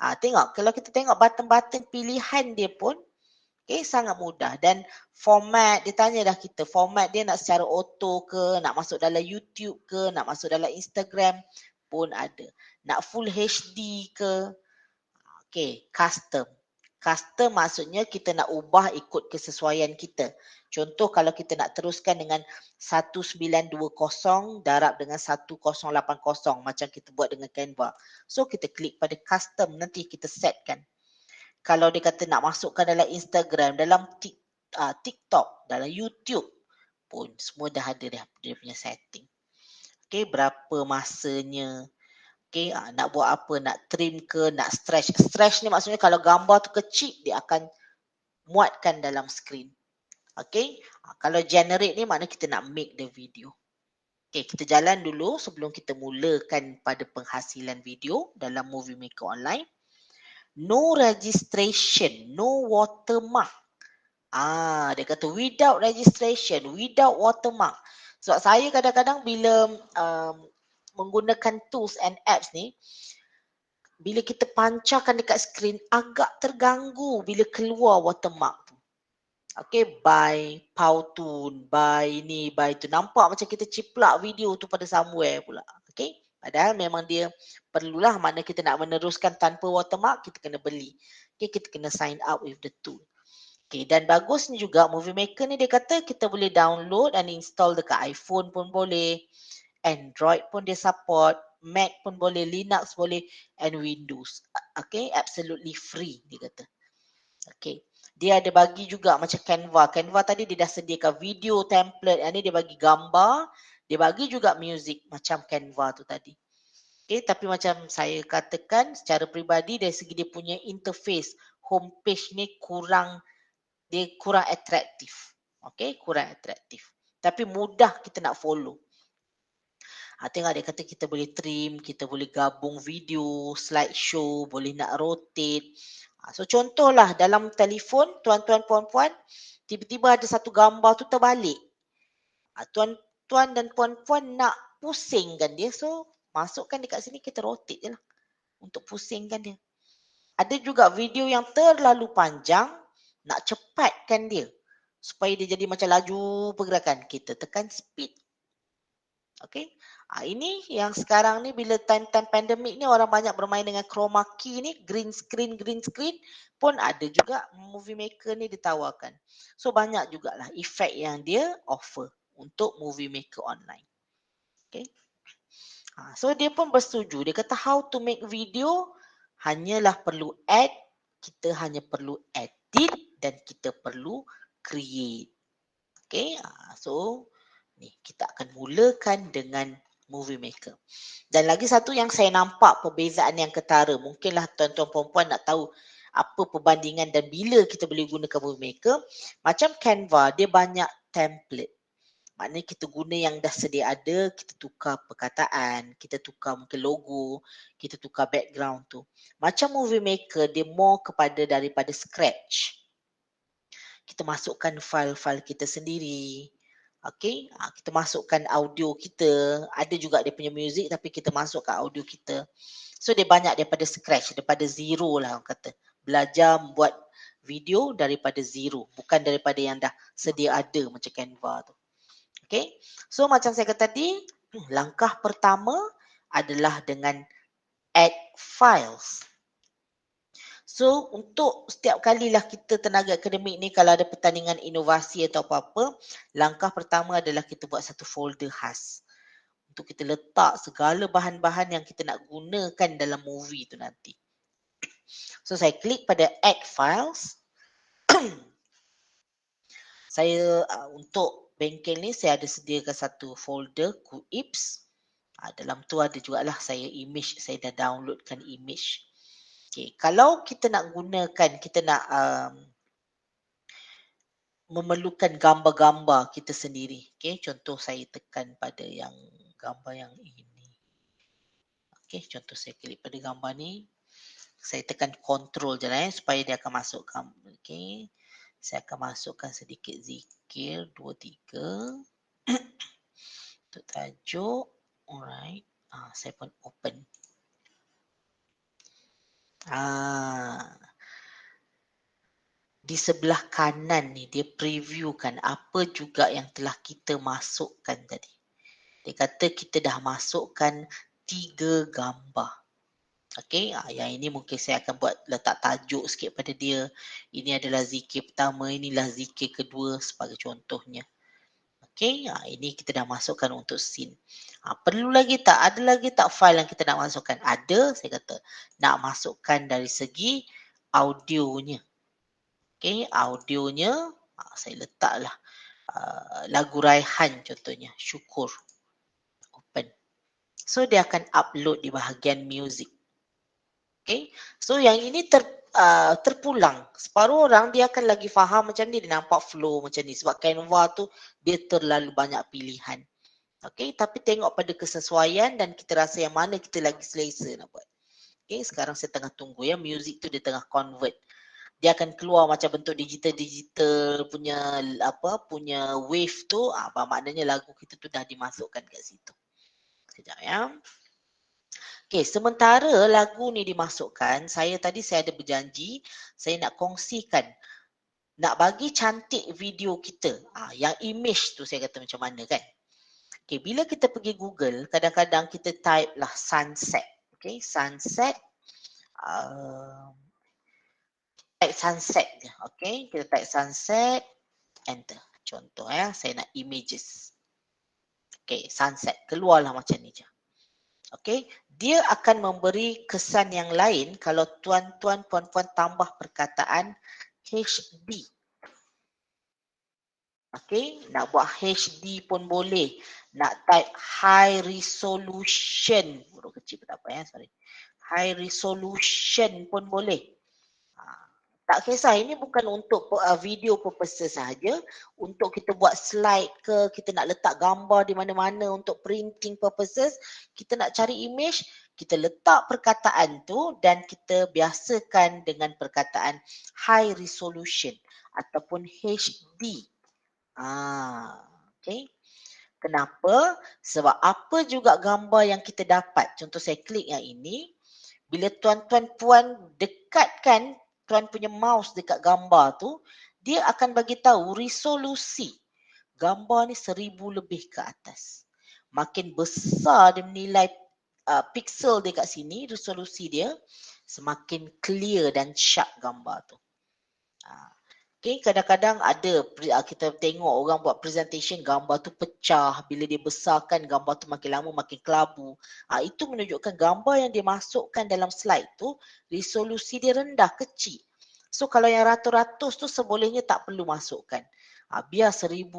Tengok, kalau kita tengok button-button pilihan dia pun, okay, sangat mudah. Dan format, dia tanya dah kita, format dia nak secara auto ke, nak masuk dalam YouTube ke, nak masuk dalam Instagram pun ada. Nak full HD ke, okay, custom. Custom maksudnya kita nak ubah ikut kesesuaian kita. Contoh kalau kita nak teruskan dengan 1920 darab dengan 1080 macam kita buat dengan Canva. So kita klik pada custom, nanti kita setkan. Kalau dia kata nak masukkan dalam Instagram, dalam TikTok, dalam YouTube pun semua dah ada dia punya setting. Okay, berapa masanya. Okay, nak buat apa, nak trim ke, nak stretch. Stretch ni maksudnya kalau gambar tu kecil, dia akan muatkan dalam screen. Okay, kalau generate ni maknanya kita nak make the video. Okay, kita jalan dulu sebelum kita mulakan pada penghasilan video dalam Movie Maker Online. No registration, no watermark. Dia kata without registration, without watermark. Sebab saya kadang-kadang bila menggunakan tools and apps ni, bila kita pancarkan dekat skrin agak terganggu bila keluar watermark tu. Okay, by Powtoon, by ni, by tu. Nampak macam kita ciplak video tu pada somewhere pula. Okay, padahal memang dia perlulah, mana kita nak meneruskan tanpa watermark, kita kena beli. Okay, kita kena sign up with the tool. Okay, dan bagusnya juga Movie Maker ni dia kata kita boleh download dan install dekat iPhone pun boleh. Android pun dia support, Mac pun boleh, Linux boleh, and Windows. Okay, absolutely free dia kata. Okay, dia ada bagi juga macam Canva. Canva tadi dia dah sediakan video template, yang ni dia bagi gambar, dia bagi juga music macam Canva tu tadi. Okay, tapi macam saya katakan secara peribadi dari segi dia punya interface, homepage ni kurang atraktif. Okay, kurang atraktif. Tapi mudah kita nak follow. Tengok dia kata kita boleh trim, kita boleh gabung video, slideshow, boleh nak rotate. So contohlah dalam telefon, tuan-tuan puan-puan, tiba-tiba ada satu gambar tu terbalik. Tuan-tuan dan puan-puan nak pusingkan dia, so masukkan dekat sini, kita rotate je lah untuk pusingkan dia. Ada juga video yang terlalu panjang, nak cepatkan dia supaya dia jadi macam laju pergerakan, kita tekan speed. Okay, ini yang sekarang ni bila time-time pandemik ni orang banyak bermain dengan chroma key ni, green screen pun ada juga movie maker ni ditawarkan. So banyak jugalah efek yang dia offer untuk movie maker online. Okay, so dia pun bersetuju, dia kata how to make video hanyalah perlu add, kita hanya perlu edit dan kita perlu create. Okay, so ni kita akan mulakan dengan movie maker. Dan lagi satu yang saya nampak perbezaan yang ketara, mungkinlah tuan-tuan perempuan nak tahu apa perbandingan dan bila kita boleh gunakan movie maker. Macam Canva, dia banyak template. Maknanya kita guna yang dah sedia ada, kita tukar perkataan, kita tukar mungkin logo, kita tukar background tu. Macam movie maker, dia more kepada daripada scratch. Kita masukkan file-file kita sendiri. Okay, kita masukkan audio kita, ada juga dia punya music tapi kita masukkan audio kita. So dia banyak daripada scratch, daripada zero lah orang kata. Belajar membuat video daripada zero, bukan daripada yang dah sedia ada macam Canva tu. Okay, so macam saya kata tadi, langkah pertama adalah dengan add files. So untuk setiap kalilah kita tenaga akademik ni kalau ada pertandingan inovasi atau apa-apa, langkah pertama adalah kita buat satu folder khas. Untuk kita letak segala bahan-bahan yang kita nak gunakan dalam movie tu nanti. So saya klik pada add files. Saya untuk bengkel ni saya ada sediakan satu folder QIPS. Dalam tu ada jugalah saya image, saya dah downloadkan image. Okay, kalau kita nak gunakan, kita nak memerlukan gambar-gambar kita sendiri. Okay, contoh saya tekan pada yang gambar yang ini. Okay, contoh saya klik pada gambar ni. Saya tekan control je lah supaya dia akan masuk gambar. Okay, saya akan masukkan sedikit zikir 2, 3. Untuk tajuk. Alright, saya pun open. Di sebelah kanan ni dia previewkan apa juga yang telah kita masukkan tadi. Dia kata kita dah masukkan 3 gambar. Okey, yang ini mungkin saya akan buat letak tajuk sikit pada dia. Ini adalah zikir pertama, inilah zikir kedua sebagai contohnya. Okey, ini kita dah masukkan untuk scene. Perlu lagi tak? Ada lagi tak file yang kita nak masukkan? Ada, saya kata. Nak masukkan dari segi audionya. Okey, audionya saya letaklah lagu Raihan contohnya, Syukur. Open. So dia akan upload di bahagian music. Okey, so yang ini terpulang. Separuh orang dia akan lagi faham macam ni, dia nampak flow macam ni. Sebab Canva tu dia terlalu banyak pilihan. Okey, tapi tengok pada kesesuaian dan kita rasa yang mana kita lagi selesa nak buat. Okey, sekarang saya tengah tunggu ya, music tu dia tengah convert. Dia akan keluar macam bentuk digital punya punya wave tu, apa maknanya lagu kita tu dah dimasukkan kat situ. Sekejap ya. Okey, sementara lagu ni dimasukkan, saya ada berjanji saya nak kongsikan, nak bagi cantik video kita. Yang image tu saya kata macam mana kan. Okey, bila kita pergi Google, kadang-kadang kita type lah sunset. Okey, sunset. Type sunset je. Okey, kita type sunset, enter. Contoh ya, saya nak images. Okey, sunset. Keluarlah macam ni je. Okey, dia akan memberi kesan yang lain kalau tuan-tuan puan-puan tambah perkataan HD. Okey, nak buat HD pun boleh. Nak type high resolution. Huruf kecil pun tak apa ya, sorry. High resolution pun boleh. Tak kisah, ini bukan untuk video purposes sahaja, untuk kita buat slide ke, kita nak letak gambar di mana-mana untuk printing purposes, kita nak cari image, kita letak perkataan tu dan kita biasakan dengan perkataan high resolution ataupun HD. Okay. Kenapa? Sebab apa juga gambar yang kita dapat, contoh saya klik yang ini, bila tuan-tuan puan dekatkan tuan punya mouse dekat gambar tu, dia akan bagi tahu resolusi gambar ni 1000 lebih ke atas. Makin besar dia menilai pixel dia kat sini, resolusi dia, semakin clear dan sharp gambar tu. Okay, kadang-kadang ada kita tengok orang buat presentation, gambar tu pecah, bila dia besarkan gambar tu makin lama makin kelabu. Itu menunjukkan gambar yang dia masukkan dalam slide tu, resolusi dia rendah, kecil. So kalau yang ratus-ratus tu sebolehnya tak perlu masukkan. Biar 1000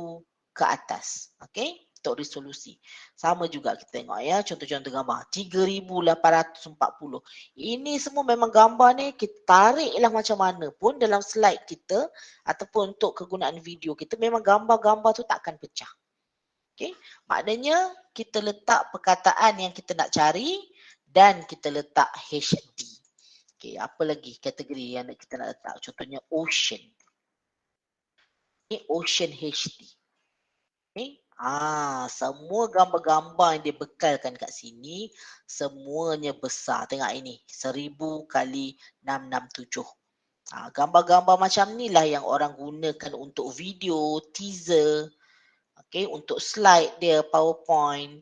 ke atas. Okay, untuk resolusi. Sama juga kita tengok ya, contoh-contoh gambar 3840. Ini semua memang gambar ni kita tariklah macam mana pun dalam slide kita ataupun untuk kegunaan video kita, memang gambar-gambar tu takkan pecah. Okay, maknanya kita letak perkataan yang kita nak cari dan kita letak HD. Okay, apa lagi kategori yang kita nak letak? Contohnya ocean. Ini ocean HD. Okay. Semua gambar-gambar yang dia bekalkan kat sini, semuanya besar. Tengok ini, 1000 kali 667. Gambar-gambar macam ni lah yang orang gunakan untuk video, teaser, okay, untuk slide dia, PowerPoint.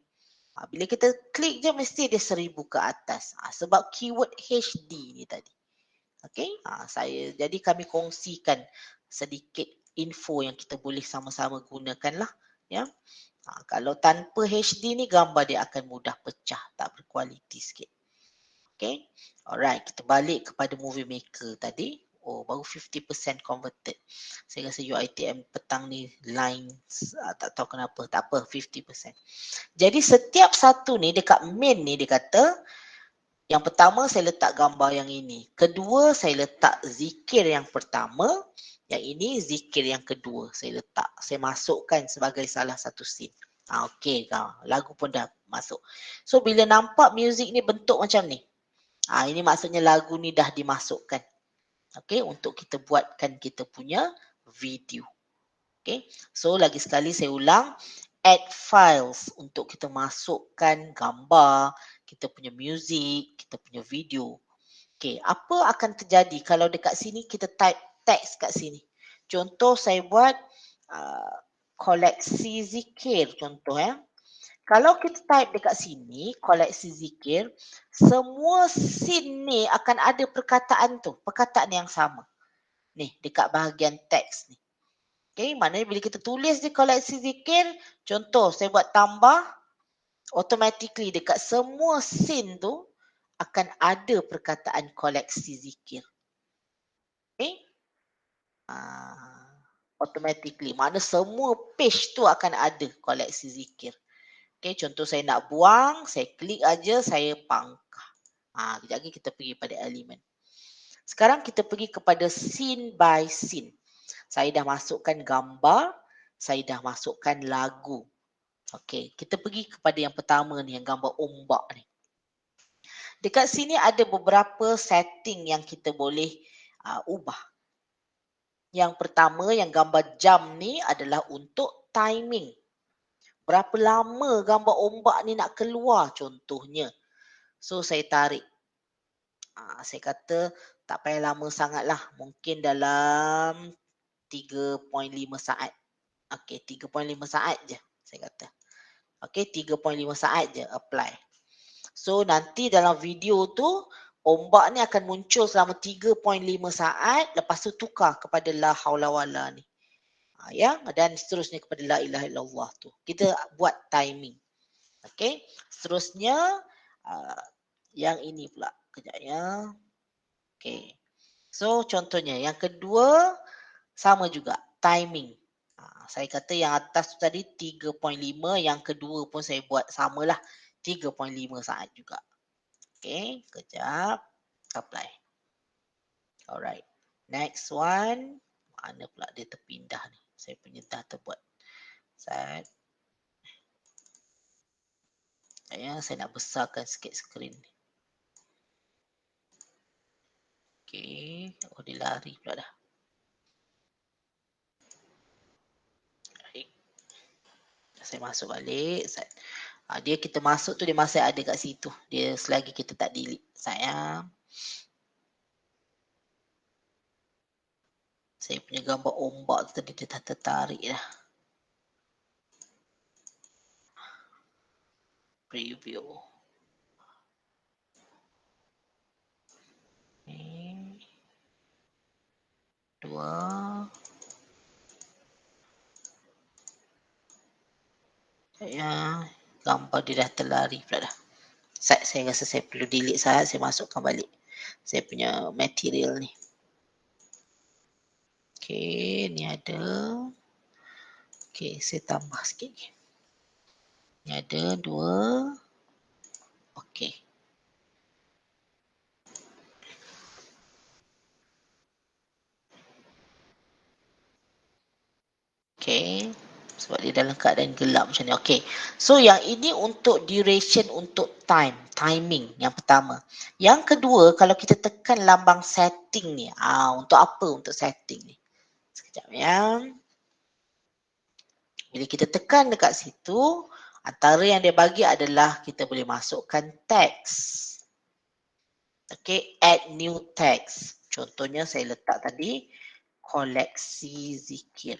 Bila kita klik je mesti dia 1000 ke atas. Sebab keyword HD ni tadi. Okay, jadi kami kongsikan sedikit info yang kita boleh sama-sama gunakan lah. Ya, kalau tanpa HD ni gambar dia akan mudah pecah, tak berkualiti sikit. Okay, alright, kita balik kepada Movie Maker tadi. Baru 50% converted. Saya rasa UiTM petang ni line tak tahu kenapa, tak apa, 50%. Jadi setiap satu ni dekat main ni dia kata, yang pertama saya letak gambar yang ini, kedua saya letak zikir yang pertama, yang ini zikir yang kedua saya letak. Saya masukkan sebagai salah satu scene. Okey, lagu pun dah masuk. So bila nampak music ni bentuk macam ni, ini maksudnya lagu ni dah dimasukkan. Okey, untuk kita buatkan kita punya video. Okey, so lagi sekali saya ulang, add files untuk kita masukkan gambar, kita punya music, kita punya video. Okey, apa akan terjadi kalau dekat sini kita type teks kat sini. Contoh saya buat koleksi zikir contoh ya. Kalau kita type dekat sini koleksi zikir, semua scene ni akan ada perkataan tu, perkataan yang sama. Ni dekat bahagian teks ni. Okey, maknanya bila kita tulis di koleksi zikir, contoh saya buat tambah, automatically dekat semua scene tu akan ada perkataan koleksi zikir. Okay. Automatically. Mana semua page tu akan ada koleksi zikir. Okay, contoh saya nak buang, saya klik aja, saya pangkah. Kejap lagi kita pergi pada elemen. Sekarang kita pergi kepada scene by scene. Saya dah masukkan gambar, saya dah masukkan lagu. Okay, kita pergi kepada yang pertama ni, yang gambar ombak ni. Dekat sini ada beberapa setting yang kita boleh ubah. Yang pertama, yang gambar jam ni adalah untuk timing. Berapa lama gambar ombak ni nak keluar contohnya. So saya tarik. Saya kata tak payah lama sangat lah. Mungkin dalam 3.5 saat. Okey, 3.5 saat je saya kata. Okey, 3.5 saat je apply. So nanti dalam video tu ombak ni akan muncul selama 3.5 saat, lepas tu tukar kepada la haula wala ni. Ya, dan seterusnya kepada la ilaha illallah tu. Kita buat timing. Okey, seterusnya yang ini pula. Kejap ya. Okey. So contohnya yang kedua sama juga timing. Saya kata yang atas tu tadi 3.5, yang kedua pun saya buat samalah 3.5 saat juga. Okay, kejap. Apply. Alright. Next one. Mana pula dia terpindah ni? Saya punya dah terbuat. Saya nak besarkan sikit skrin ni. Okay. Oh, dia lari pula dah. Baik. Saya masuk balik. Dia kita masuk tu dia masih ada kat situ. Dia selagi kita tak delete. Saya punya gambar ombak tu tadi dia dah tertarik dah. Preview. Ini. 2. Gambar dia dah terlari pula dah. Saya rasa saya perlu delete sahaja. Saya masukkan balik saya punya material ni. Okay, ni ada. Okay, saya tambah sikit. Ni ada 2. Okay. Okay. Sebab dia dalam keadaan gelap macam ni. Okay. So yang ini untuk duration, untuk timing yang pertama. Yang kedua, kalau kita tekan lambang setting ni. Untuk apa untuk setting ni? Sekejap ya. Bila kita tekan dekat situ, antara yang dia bagi adalah kita boleh masukkan teks. Okay, add new text. Contohnya saya letak tadi, koleksi zikir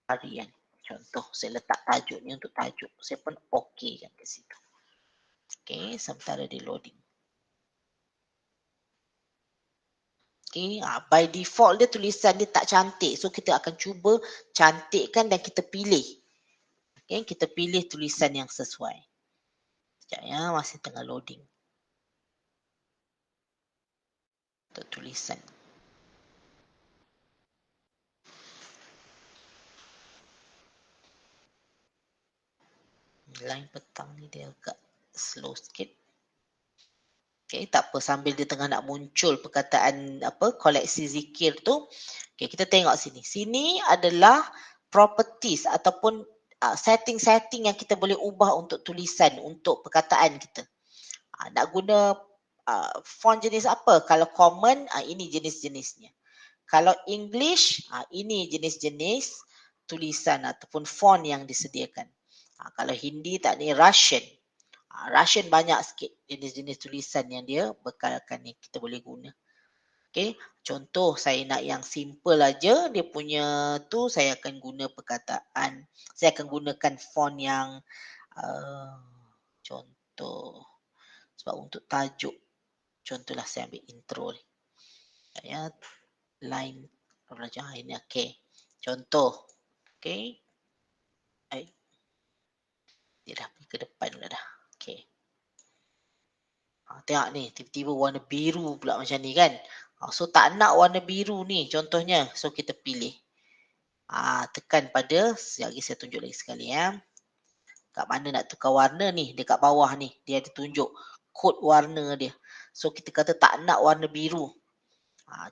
harian. Contoh, saya letak tajuk ni untuk tajuk. Saya pun okeykan ke situ. Okay, sementara dia loading. Okay, by default dia tulisan dia tak cantik. So, kita akan cuba cantikkan dan kita pilih. Okay, kita pilih tulisan yang sesuai. Sekejap ya, masih tengah loading. Untuk tulisan. Line petang ni dia agak slow sikit. Okay, tak apa, sambil dia tengah nak muncul perkataan koleksi zikir tu. Okay, kita tengok sini. Sini adalah properties ataupun setting-setting yang kita boleh ubah untuk tulisan, untuk perkataan kita. Nak guna font jenis apa? Kalau common, ini jenis-jenisnya. Kalau English, ini jenis-jenis tulisan ataupun font yang disediakan. Kalau Hindi tak ni, Russian. Russian banyak sikit jenis-jenis tulisan yang dia bekalkan ni kita boleh guna. Okay, contoh saya nak yang simple aja, dia punya tu saya akan guna perkataan, saya akan gunakan font yang contoh, sebab untuk tajuk, contohlah saya ambil intro ni. Ya, line pelajaran ini, okay. Contoh, okay. Dia dah pergi ke depan pula dah. Okay. Tengok ni, tiba-tiba warna biru pula macam ni kan. So tak nak warna biru ni contohnya. So kita pilih. Tekan pada, sekejap lagi saya tunjuk lagi sekali ya. Kat mana nak tukar warna ni, dekat bawah ni. Dia ada tunjuk kod warna dia. So kita kata tak nak warna biru.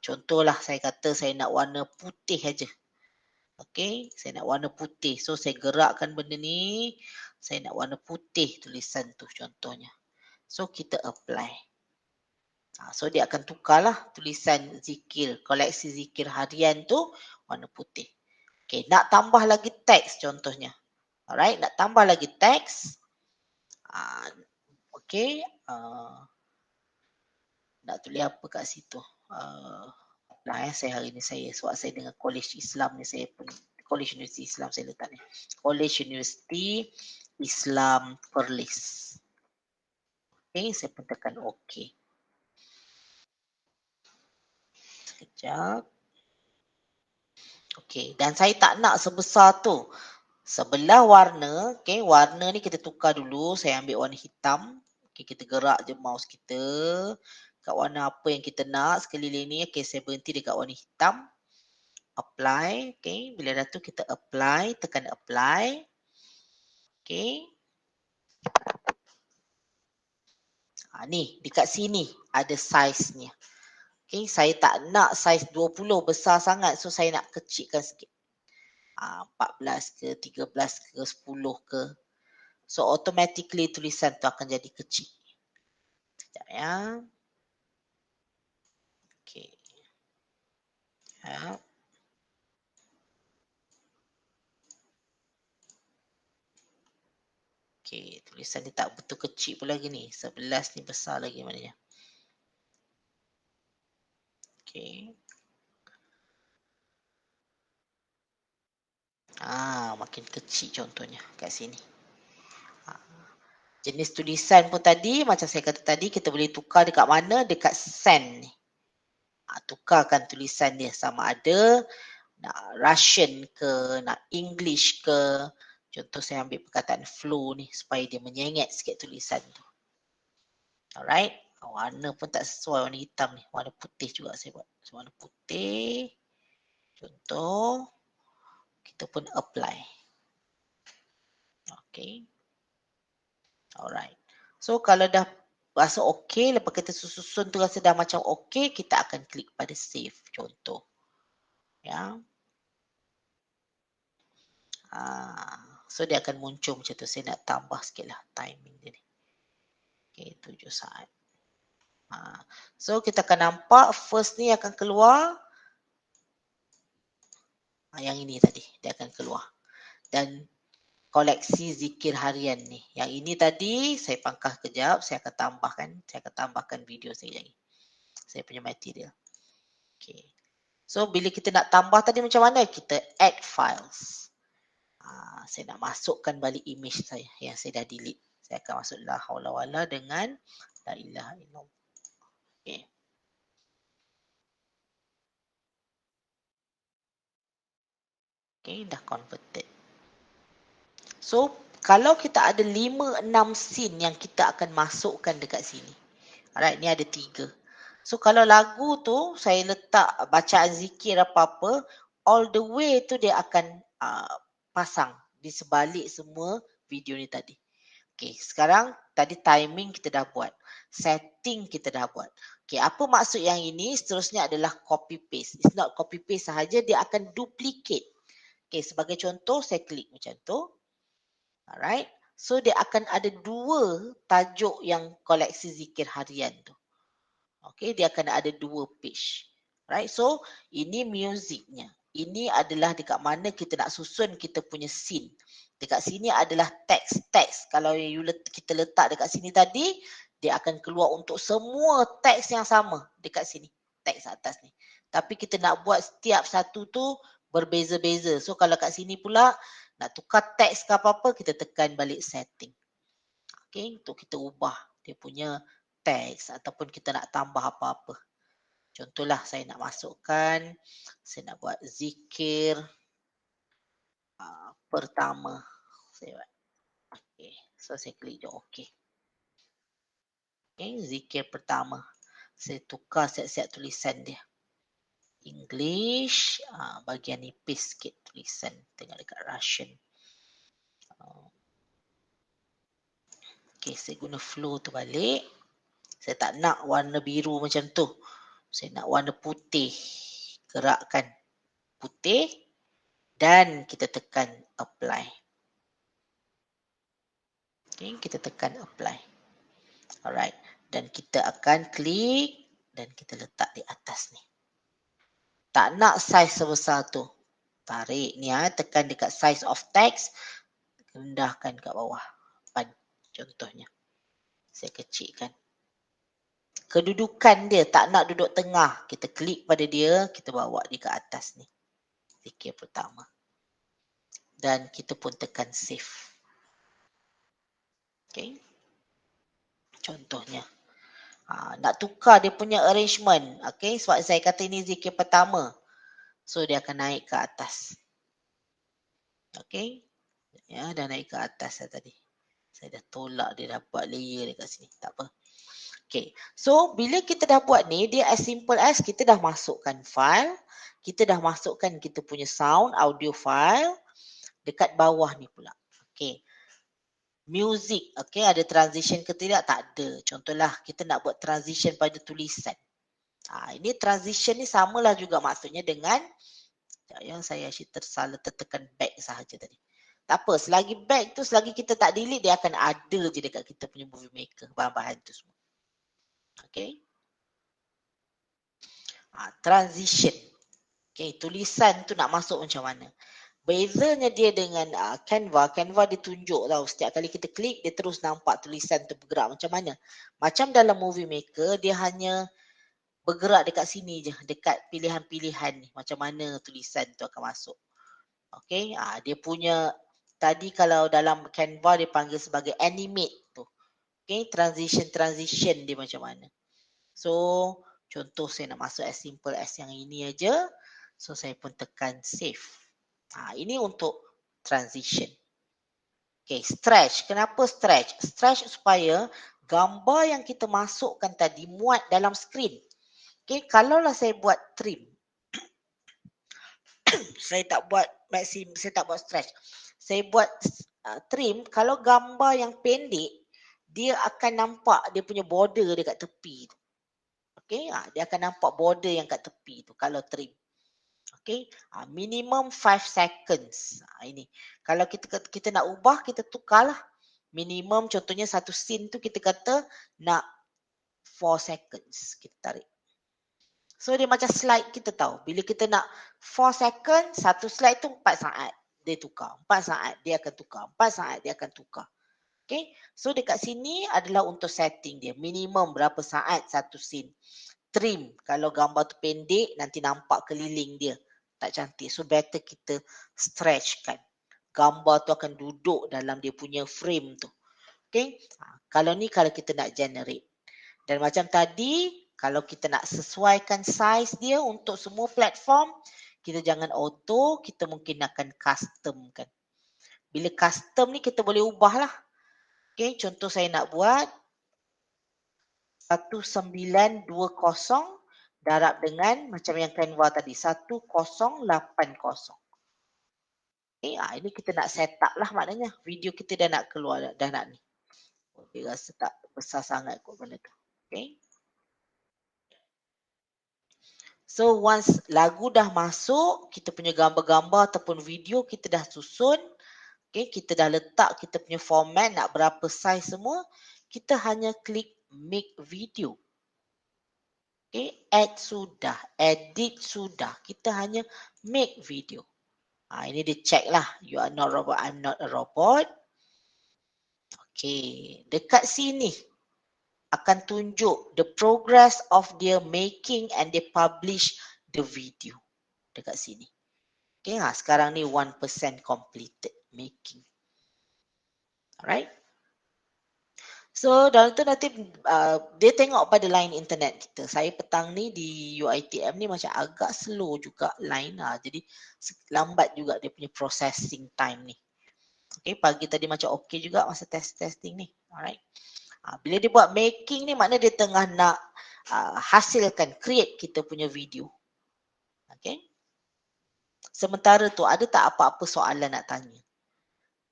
Contohlah saya kata saya nak warna putih aja. Okay, saya nak warna putih. So saya gerakkan benda ni. Saya nak warna putih tulisan tu contohnya. So kita apply. So dia akan tukarlah tulisan zikir, koleksi zikir harian tu warna putih. Okay, nak tambah lagi teks contohnya. Alright, nak tambah lagi teks. Okay, nak tulis apa kat situ? Saya hari ni sebab saya dengan College Islam ni, saya pun College University Islam saya letak ni. College University Islam Perlis. Okay, saya pun tekan OK. Sekejap. Okay, dan saya tak nak sebesar tu. Sebelah warna, okay, warna ni kita tukar dulu. Saya ambil warna hitam. Okay, kita gerak je mouse kita kat warna apa yang kita nak sekeliling ni. Okay, saya berhenti dekat warna hitam. Apply. Okay, bila dah tu kita apply, tekan apply. Okay. Ni, dekat sini ada size-nya. Okay, saya tak nak saiz 20 besar sangat, so saya nak kecilkan sikit. 14 ke, 13 ke, 10 ke. So automatically tulisan tu akan jadi kecil. Sekejap ya. Okay. Ya. Okay, tulisan ni tak betul kecil pun lagi ni. 11 ni besar lagi maknanya. Okay. Makin kecil contohnya kat sini. Jenis tulisan pun tadi, macam saya kata tadi, kita boleh tukar dekat mana? Dekat send ni. Tukarkan tulisan dia sama ada nak Russian ke, nak English ke. Contoh saya ambil perkataan flow ni supaya dia menyengit sikit tulisan tu. Alright. Warna pun tak sesuai, warna hitam ni. Warna putih juga saya buat. So, warna putih. Contoh. Kita pun apply. Okay. Alright. So kalau dah rasa okey, lepas kita susun tu rasa dah macam okey, kita akan klik pada save contoh. Ya. So dia akan muncul macam tu. Saya nak tambah sikit lah timing dia ni. Okay, 7 saat. So kita akan nampak first ni akan keluar. Yang ini tadi, dia akan keluar. Dan koleksi zikir harian ni. Yang ini tadi saya pangkas kejap, saya akan tambahkan video saya lagi. Saya punya material. Okay. So bila kita nak tambah tadi macam mana? Kita add files. Saya nak masukkan balik image saya yang saya dah delete. Saya akan masuk la haula wala dengan la ilaha illallah. Okay. Okay, dah converted. So, kalau kita ada 5-6 scene yang kita akan masukkan dekat sini. Alright, ni ada 3. So, kalau lagu tu saya letak bacaan zikir apa-apa, all the way tu dia akan pasang di sebalik semua video ni tadi. Okay, sekarang tadi timing kita dah buat. Setting kita dah buat. Okay, apa maksud yang ini? Seterusnya adalah copy paste. It's not copy paste sahaja, dia akan duplicate. Okay, sebagai contoh saya klik macam tu. Alright. So dia akan ada 2 tajuk yang koleksi zikir harian tu. Okay, dia akan ada 2 page. Right. So ini musiknya. Ini adalah dekat mana kita nak susun kita punya scene. Dekat sini adalah teks. Kalau kita letak dekat sini tadi, dia akan keluar untuk semua teks yang sama dekat sini. Teks atas ni. Tapi kita nak buat setiap satu tu berbeza-beza. So kalau kat sini pula nak tukar teks ke apa-apa, kita tekan balik setting. Okay, untuk kita ubah dia punya teks ataupun kita nak tambah apa-apa. Contohlah saya nak masukkan, saya nak buat zikir pertama. Saya buat. Okay, so saya klik je okay. Okay, zikir pertama. Saya tukar siap-siap tulisan dia. English, bagian nipis sikit tulisan, tengok dekat Russian. Okay, saya guna flow tu balik. Saya tak nak warna biru macam tu. Saya nak warna putih. Gerakkan putih dan kita tekan apply. Okay, kita tekan apply. Alright, dan kita akan klik dan kita letak di atas ni. Tak nak saiz sebesar tu. Tarik ni tekan dekat size of text, rendahkan kat bawah. Contohnya. Saya kecilkan. Kedudukan dia tak nak duduk tengah. Kita klik pada dia, kita bawa dia ke atas ni. Zikir pertama. Dan kita pun tekan save. Okay. Contohnya. Nak tukar dia punya arrangement. Okay, sebab saya kata ini zikir pertama. So dia akan naik ke atas. Okay. Ya, dah naik ke atas tadi. Saya dah tolak dia dah buat layer dekat sini. Tak apa. Okay. So bila kita dah buat ni, dia as simple as kita dah masukkan file. Kita dah masukkan kita punya sound, audio file. Dekat bawah ni pula. Okay. Music, okay, ada transition ke tidak? Tak ada. Contohlah, kita nak buat transition pada tulisan. Ini transition ni samalah juga maksudnya dengan yang saya tersalah tertekan back sahaja tadi. Tak apa, selagi back tu, selagi kita tak delete, dia akan ada je dekat kita punya movie maker, bahan-bahan tu semua. Okay. Transition. Okay, tulisan tu nak masuk macam mana. Bezanya dia dengan Canva dia tunjuk tau, setiap kali kita klik, dia terus nampak tulisan tu bergerak macam mana. Macam dalam movie maker, dia hanya bergerak dekat sini je, dekat pilihan-pilihan ni, macam mana tulisan tu akan masuk. Okay, dia punya, tadi kalau dalam Canva dia panggil sebagai animate tu. Okay, transition dia macam mana. So, contoh saya nak masuk as simple as yang ini aja. So, saya pun tekan save. Ini untuk transition. Okay, stretch. Kenapa stretch? Stretch supaya gambar yang kita masukkan tadi muat dalam skrin. Okay, kalaulah saya buat trim. Saya tak buat maksimum, saya tak buat stretch. Saya buat trim, kalau gambar yang pendek, dia akan nampak dia punya border dekat tepi tu. Okay, dia akan nampak border yang kat tepi tu kalau trim. Okay, minimum 5 seconds. Ini. Kalau kita nak ubah, kita tukarlah. Minimum contohnya satu scene tu kita kata nak 4 seconds. Kita tarik. So dia macam slide kita tahu. Bila kita nak 4 second, satu slide tu 4 saat. Dia tukar. 4 saat dia akan tukar. 4 saat dia akan tukar. Okay. So dekat sini adalah untuk setting dia. Minimum berapa saat satu scene. Trim. Kalau gambar tu pendek, nanti nampak keliling dia. Tak cantik. So better kita stretch kan. Gambar tu akan duduk dalam dia punya frame tu. Okay. Kalau ni kalau kita nak generate. Dan macam tadi, kalau kita nak sesuaikan size dia untuk semua platform, kita jangan auto, kita mungkin akan custom kan. Bila custom ni kita boleh ubah lah. Okay, contoh saya nak buat 1920 darab dengan macam yang Canva tadi, 1080. Okay, ini kita nak set up lah maknanya. Video kita dah nak keluar, dah nak ni. Dia rasa tak besar sangat kot benda tu. Okay. So once lagu dah masuk, kita punya gambar-gambar ataupun video kita dah susun. Okay, kita dah letak kita punya format nak berapa size semua. Kita hanya klik make video. Okay, add sudah, edit sudah. Kita hanya make video. Ini dia check lah. You are not a robot, I'm not a robot. Okay, dekat sini akan tunjuk the progress of their making and they publish the video dekat sini. Okay, sekarang ni 1% completed making. Alright. So dalam tu nanti dia tengok pada line internet kita. Saya petang ni di UiTM ni macam agak slow juga line jadi lambat juga dia punya processing time ni. Okay, pagi tadi macam okay juga masa testing ni. Alright. Bila dia buat making ni maknanya dia tengah nak hasilkan, create kita punya video. Okay. Sementara tu ada tak apa-apa soalan nak tanya?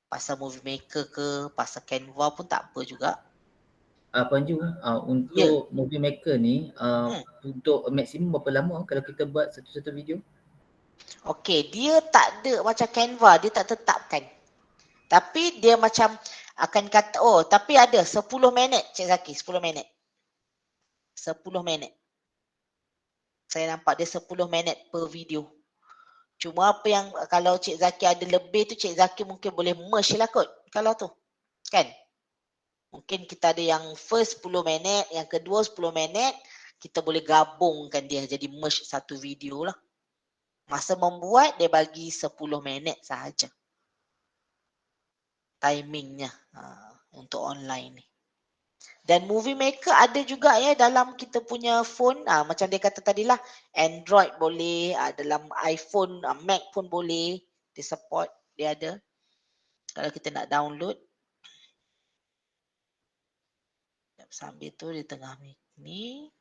Pasal movie maker ke, pasal Canva pun tak apa juga. Puan Ju, untuk movie maker ni, untuk maksimum berapa lama kalau kita buat satu-satu video? Okay, dia tak ada macam Canva, dia tak tetapkan. Tapi dia macam akan kata, oh tapi ada 10 minit Cik Zaki, 10 minit. 10 minit. Saya nampak dia 10 minit per video. Cuma apa yang kalau Cik Zaki ada lebih tu, Cik Zaki mungkin boleh merge lah kot. Kalau tu. Kan? Mungkin kita ada yang first 10 minit, yang kedua 10 minit. Kita boleh gabungkan dia jadi merge satu video lah. Masa membuat dia bagi 10 minit sahaja. Timingnya untuk online ni. Dan movie maker ada juga ya dalam kita punya phone. Macam dia kata tadilah, Android boleh, dalam iPhone, Mac pun boleh. Dia support, dia ada. Kalau kita nak download. Sambil tu di tengah ni.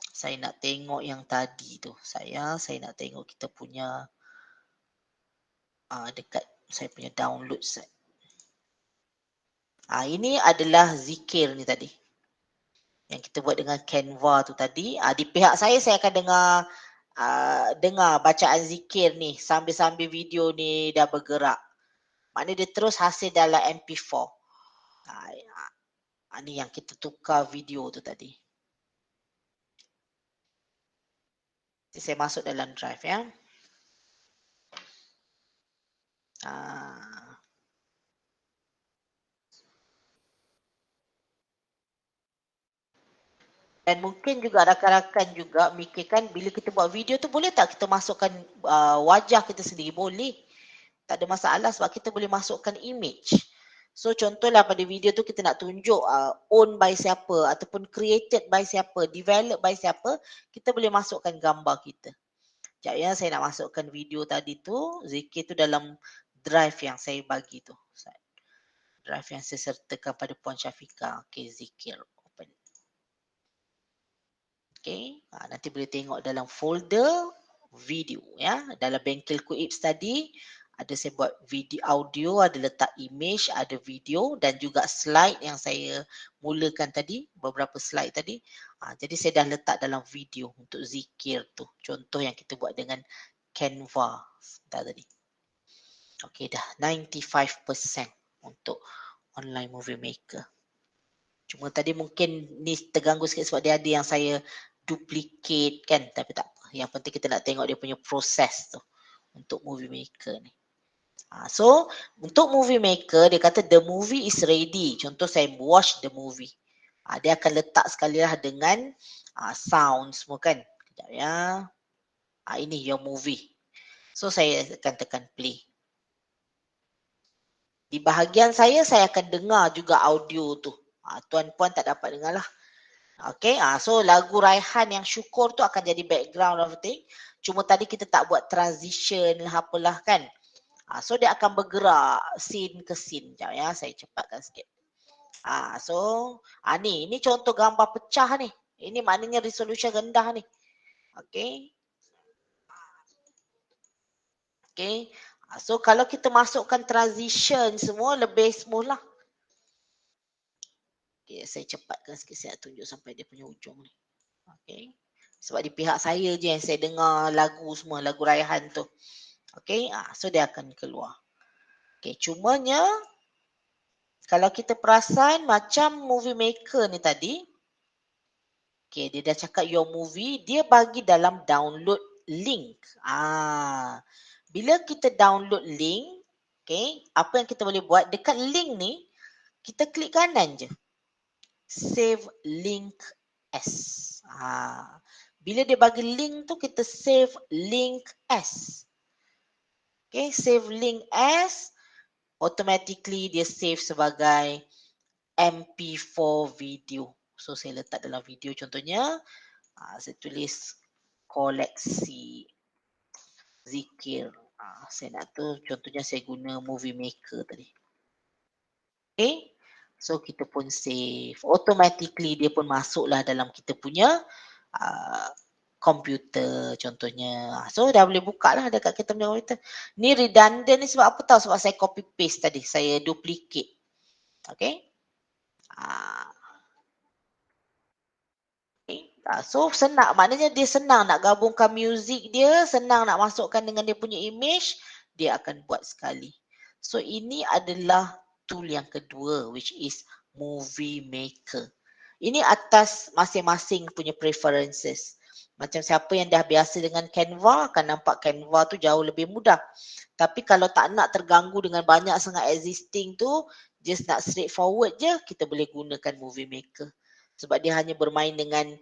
Saya nak tengok yang tadi tu. Saya nak tengok kita punya dekat saya punya download set. Ini adalah zikir ni tadi. yang kita buat dengan Canva tu tadi. Di pihak saya akan dengar bacaan zikir ni sambil-sambil video ni dah bergerak. Maknanya dia terus hasil dalam MP4. Ni yang kita tukar video tu tadi. Saya masuk dalam drive ya. Dan mungkin juga rakan-rakan juga mikirkan bila kita buat video tu boleh tak kita masukkan wajah kita sendiri? Boleh. Tak ada masalah sebab kita boleh masukkan image. So contohlah pada video tu kita nak tunjuk own by siapa ataupun created by siapa, developed by siapa, kita boleh masukkan gambar kita. Sekejap ya, saya nak masukkan video tadi tu, zikir tu dalam drive yang saya bagi tu. Drive yang saya sertakan pada Puan Syafiqah. Okay, zikir. Open. Okay, nanti boleh tengok dalam folder video ya. Dalam bengkel Kuips tadi, ada saya buat video audio, ada letak image, ada video dan juga slide yang saya mulakan tadi, beberapa slide tadi. Jadi saya dah letak dalam video untuk zikir tu. Contoh yang kita buat dengan Canva tadi. Okey, dah 95% untuk online movie maker. Cuma tadi mungkin ni terganggu sikit sebab dia ada yang saya duplicate kan, tapi tak apa. Yang penting kita nak tengok dia punya proses tu untuk movie maker ni. So, untuk movie maker, dia kata the movie is ready. Contoh saya watch the movie. Dia akan letak sekali lah dengan sound semua kan. Sekejap ya. Ini your movie. So, saya akan tekan play. Di bahagian saya akan dengar juga audio tu. Tuan-puan tak dapat dengar lah. Okay, so lagu Raihan yang syukur tu akan jadi background of thing. Cuma tadi kita tak buat transition lah apalah kan. So dia akan bergerak scene ke scene. Sekejap ya, saya cepatkan sikit. Ni contoh gambar pecah ni. Ini maknanya resolution rendah ni. Okay. Okay. So kalau kita masukkan transition semua lebih smooth lah. Okay, saya cepatkan sikit, saya tunjuk sampai dia punya ujung ni. Okay. Sebab di pihak saya je yang saya dengar lagu semua, lagu Raihan tu. Okay, so dia akan keluar. Okay, cumanya kalau kita perasan macam movie maker ni tadi, okay, dia dah cakap your movie, dia bagi dalam download link. Bila kita download link, okay, apa yang kita boleh buat, dekat link ni, kita klik kanan je. Save link as. Bila dia bagi link tu, kita save link as. Okay, save link as, automatically dia save sebagai MP4 video. So saya letak dalam video contohnya, saya tulis koleksi zikir. Saya nak tu contohnya saya guna movie maker tadi. Okay, so kita pun save. Automatically dia pun masuklah dalam kita punya komputer contohnya. So dah boleh buka lah dekat kita punya komputer. Ni redundant ni sebab apa tahu? Sebab saya copy paste tadi. Saya duplicate. Okay. So senang. Maknanya dia senang nak gabungkan music dia. Senang nak masukkan dengan dia punya image. Dia akan buat sekali. So ini adalah tool yang kedua which is movie maker. Ini atas masing-masing punya preferences. Macam siapa yang dah biasa dengan Canva akan nampak Canva tu jauh lebih mudah. Tapi kalau tak nak terganggu dengan banyak sangat existing tu, just nak straightforward je, kita boleh gunakan movie maker. Sebab dia hanya bermain dengan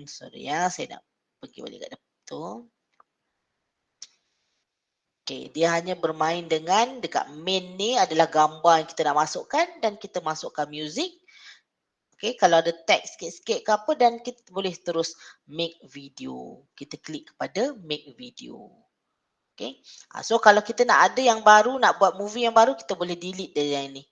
sorry ya, saya nak pergi balik kat depan tu. Okay, dia hanya bermain dengan dekat main ni adalah gambar yang kita nak masukkan dan kita masukkan music. Okay, kalau ada teks sikit-sikit ke apa dan kita boleh terus make video. Kita klik kepada make video. Okay, so kalau kita nak ada yang baru, nak buat movie yang baru, kita boleh delete dari yang ni.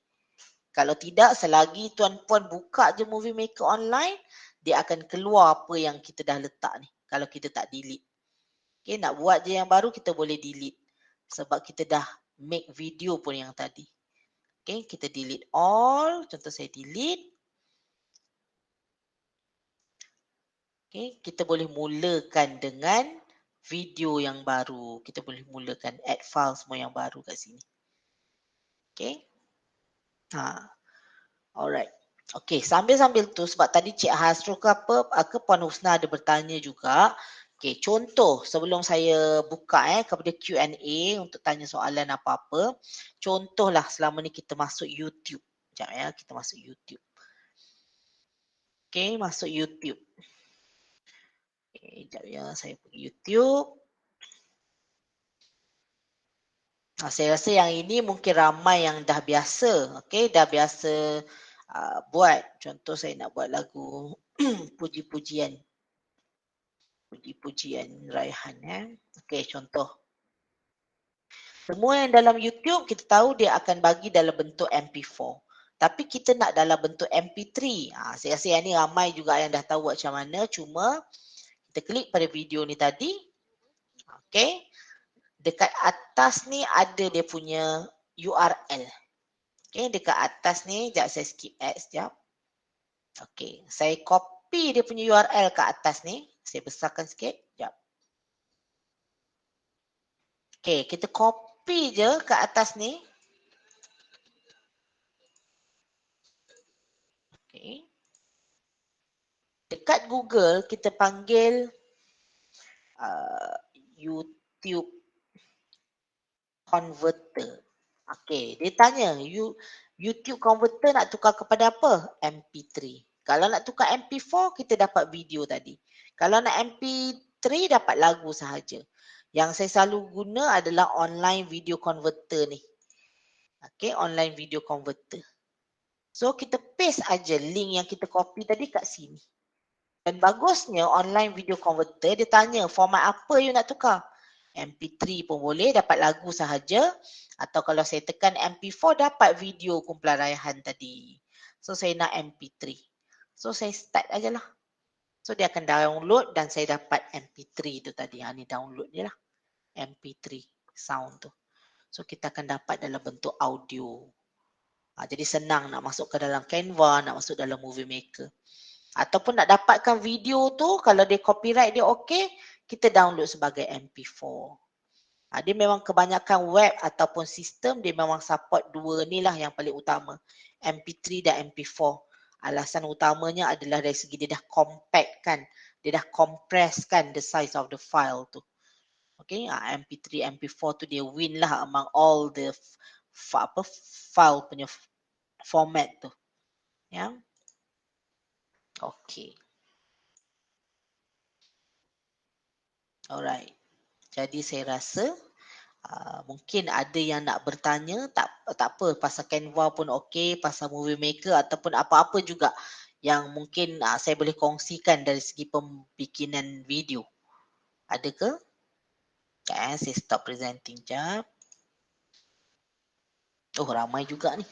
Kalau tidak, selagi tuan-puan buka je movie maker online, dia akan keluar apa yang kita dah letak ni. Kalau kita tak delete. Okay, nak buat je yang baru, kita boleh delete. Sebab kita dah make video pun yang tadi. Okay, kita delete all. Contoh saya delete. Okay, kita boleh mulakan dengan video yang baru. Kita boleh mulakan add file semua yang baru kat sini. Okay. Alright. Okay, sambil-sambil tu sebab tadi Cik Hasrul ke Puan Husna ada bertanya juga. Okay, contoh sebelum saya buka kepada Q&A untuk tanya soalan apa-apa. Contohlah selama ni kita masuk YouTube. Sekejap kita masuk YouTube. Okay, masuk YouTube. Okay, sekejap saya pergi YouTube. Saya rasa yang ini mungkin ramai yang dah biasa. Okay, dah biasa buat. Contoh saya nak buat lagu puji-pujian. Puji-pujian Raihan. Okay, contoh. Semua yang dalam YouTube kita tahu dia akan bagi dalam bentuk MP4. Tapi kita nak dalam bentuk MP3. Saya rasa yang ni ramai juga yang dah tahu macam mana. Cuma kita klik pada video ni tadi. Okay. Dekat atas ni ada dia punya URL. Okay. Dekat atas ni, sekejap saya skip ads sekejap. Okay. Saya copy dia punya URL ke atas ni. Saya besarkan sikit. Sekejap. Okay. Kita copy je ke atas ni. Okay. Dekat Google kita panggil YouTube Converter. Okay, dia tanya YouTube Converter nak tukar kepada apa? MP3. Kalau nak tukar MP4 kita dapat video tadi. Kalau nak MP3 dapat lagu sahaja. Yang saya selalu guna adalah online video converter ni. Okay, online video converter. So kita paste aja link yang kita copy tadi kat sini. Dan bagusnya online video converter dia tanya format apa you nak tukar. MP3 pun boleh dapat lagu sahaja atau kalau saya tekan MP4 dapat video kumpulan Raihan tadi. So saya nak MP3. So saya start ajalah. So dia akan download dan saya dapat MP3 tu tadi. Ni download je lah. MP3 sound tu. So kita akan dapat dalam bentuk audio. Jadi senang nak masuk ke dalam Canva, nak masuk dalam Movie Maker. Ataupun nak dapatkan video tu, kalau dia copyright dia okey, kita download sebagai MP4. Dia memang kebanyakan web ataupun sistem, dia memang support dua ni lah yang paling utama. MP3 dan MP4. Alasan utamanya adalah dari segi dia dah compact kan. Dia dah compress kan the size of the file tu. Okay, MP3, MP4 tu dia win lah among all the file punya format tu. Ya. Okay. Alright. Jadi saya rasa mungkin ada yang nak bertanya, tak apa, pasal Canva pun okey, pasal Movie Maker ataupun apa-apa juga yang mungkin saya boleh kongsikan dari segi pembikinan video. Ada ke? Saya stop presenting jap. Oh, ramai juga ni.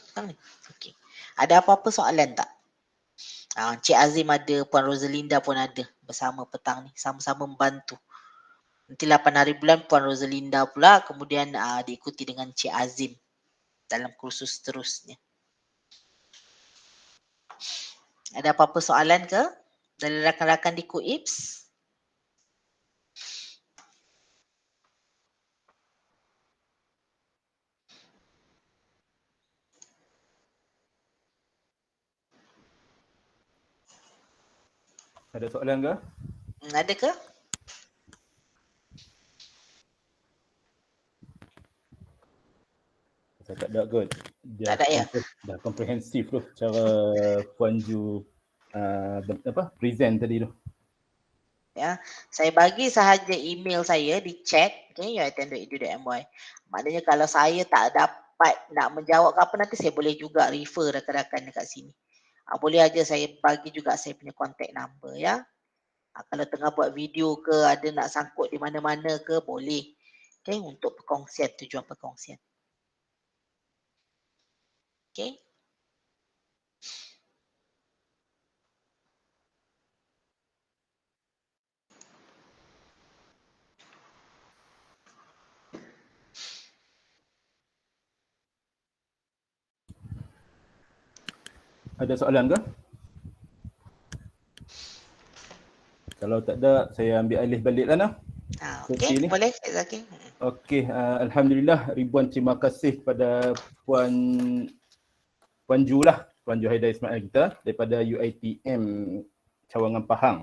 Okey. Ada apa-apa soalan tak? Cik Azim ada, Puan Rosalinda pun ada bersama petang ni, sama-sama membantu. Nanti 8 hari bulan Puan Rosalinda pula, kemudian diikuti dengan Cik Azim dalam kursus seterusnya. Ada apa-apa soalan ke dari rakan-rakan di KUIPS? Ada soalan ke? Ada ke? Saya tak ada kot. Dia Tak ada ya? Dah komprehensif tu cara Puan Ju present tadi tu. Ya, saya bagi sahaja email saya di chat, okay, yoitem.edu.my. Maknanya kalau saya tak dapat nak menjawab ke apa, nanti saya boleh juga refer rakan-rakan dekat sini. Boleh aja saya bagi juga saya punya contact number ya. Kalau tengah buat video ke, ada nak sangkut di mana-mana ke, boleh. Okay, untuk perkongsian, tujuan perkongsian. Okay. Ada soalan ke? Kalau tak ada, saya ambil alih balik lah. Okey, boleh Cik Zaki. Okey, alhamdulillah, ribuan terima kasih kepada Puan Ju lah, Puan Juhaida Ismail kita daripada UiTM Cawangan Pahang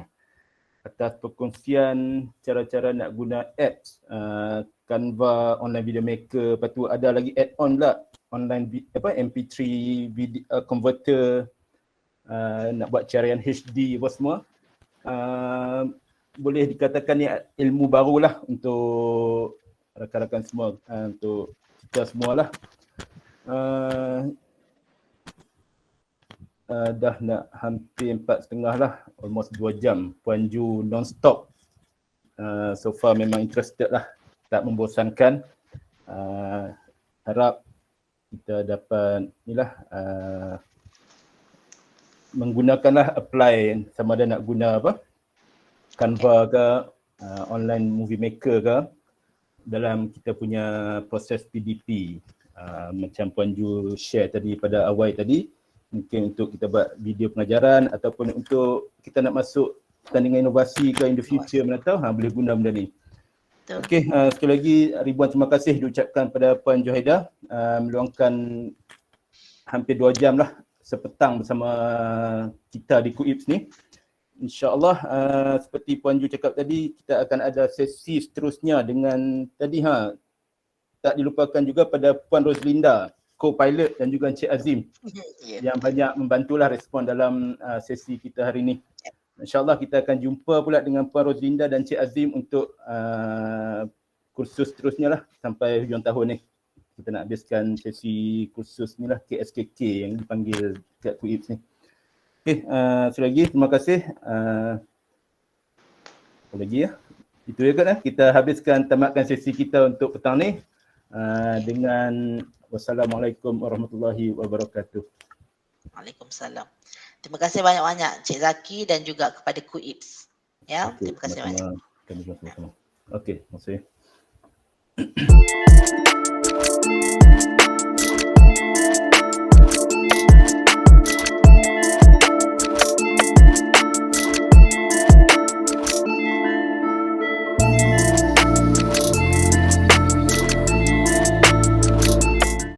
atas perkongsian cara-cara nak guna apps Canva, online video maker, lepas tu ada lagi add-on lah, online MP3 video converter, nak buat carian HD apa semua. Boleh dikatakan ni ilmu barulah untuk rakan-rakan semua, untuk kita semualah. Dah nak hampir 4.5 lah, almost 2 jam. Puan Ju non-stop. So far memang interested lah, tak membosankan. Harap kita dapat inilah menggunakanlah, apply sama ada nak guna apa, Canva ke, online movie maker ke dalam kita punya proses PDP. Macam Puan Ju share tadi pada awal tadi, mungkin untuk kita buat video pengajaran ataupun untuk kita nak masuk pertandingan inovasi ke in the future, mana tahu boleh guna benda ni. Okey, sekali lagi ribuan terima kasih diucapkan pada Puan Juhaida, meluangkan hampir 2 jam lah sepetang bersama kita di KUIPS ni. InsyaAllah seperti Puan Ju cakap tadi, kita akan ada sesi seterusnya dengan tadi tak dilupakan juga pada Puan Roslinda, co-pilot, dan juga Encik Azim yang banyak membantulah respon dalam sesi kita hari ini. InsyaAllah kita akan jumpa pula dengan Puan Roslinda dan Encik Azim untuk kursus seterusnya lah sampai hujung tahun ni. Kita nak habiskan sesi kursus ni lah, KSKK yang dipanggil kat KUIPS ni. Okey, sekali lagi terima kasih. Apa lagi ya? Itu je kan, kita habiskan, tamatkan sesi kita untuk petang ni dengan wassalamualaikum warahmatullahi wabarakatuh. Waalaikumsalam. Terima kasih banyak-banyak Cik Zaki dan juga kepada KUIPS. Ya, terima kasih banyak. Okey, terima kasih.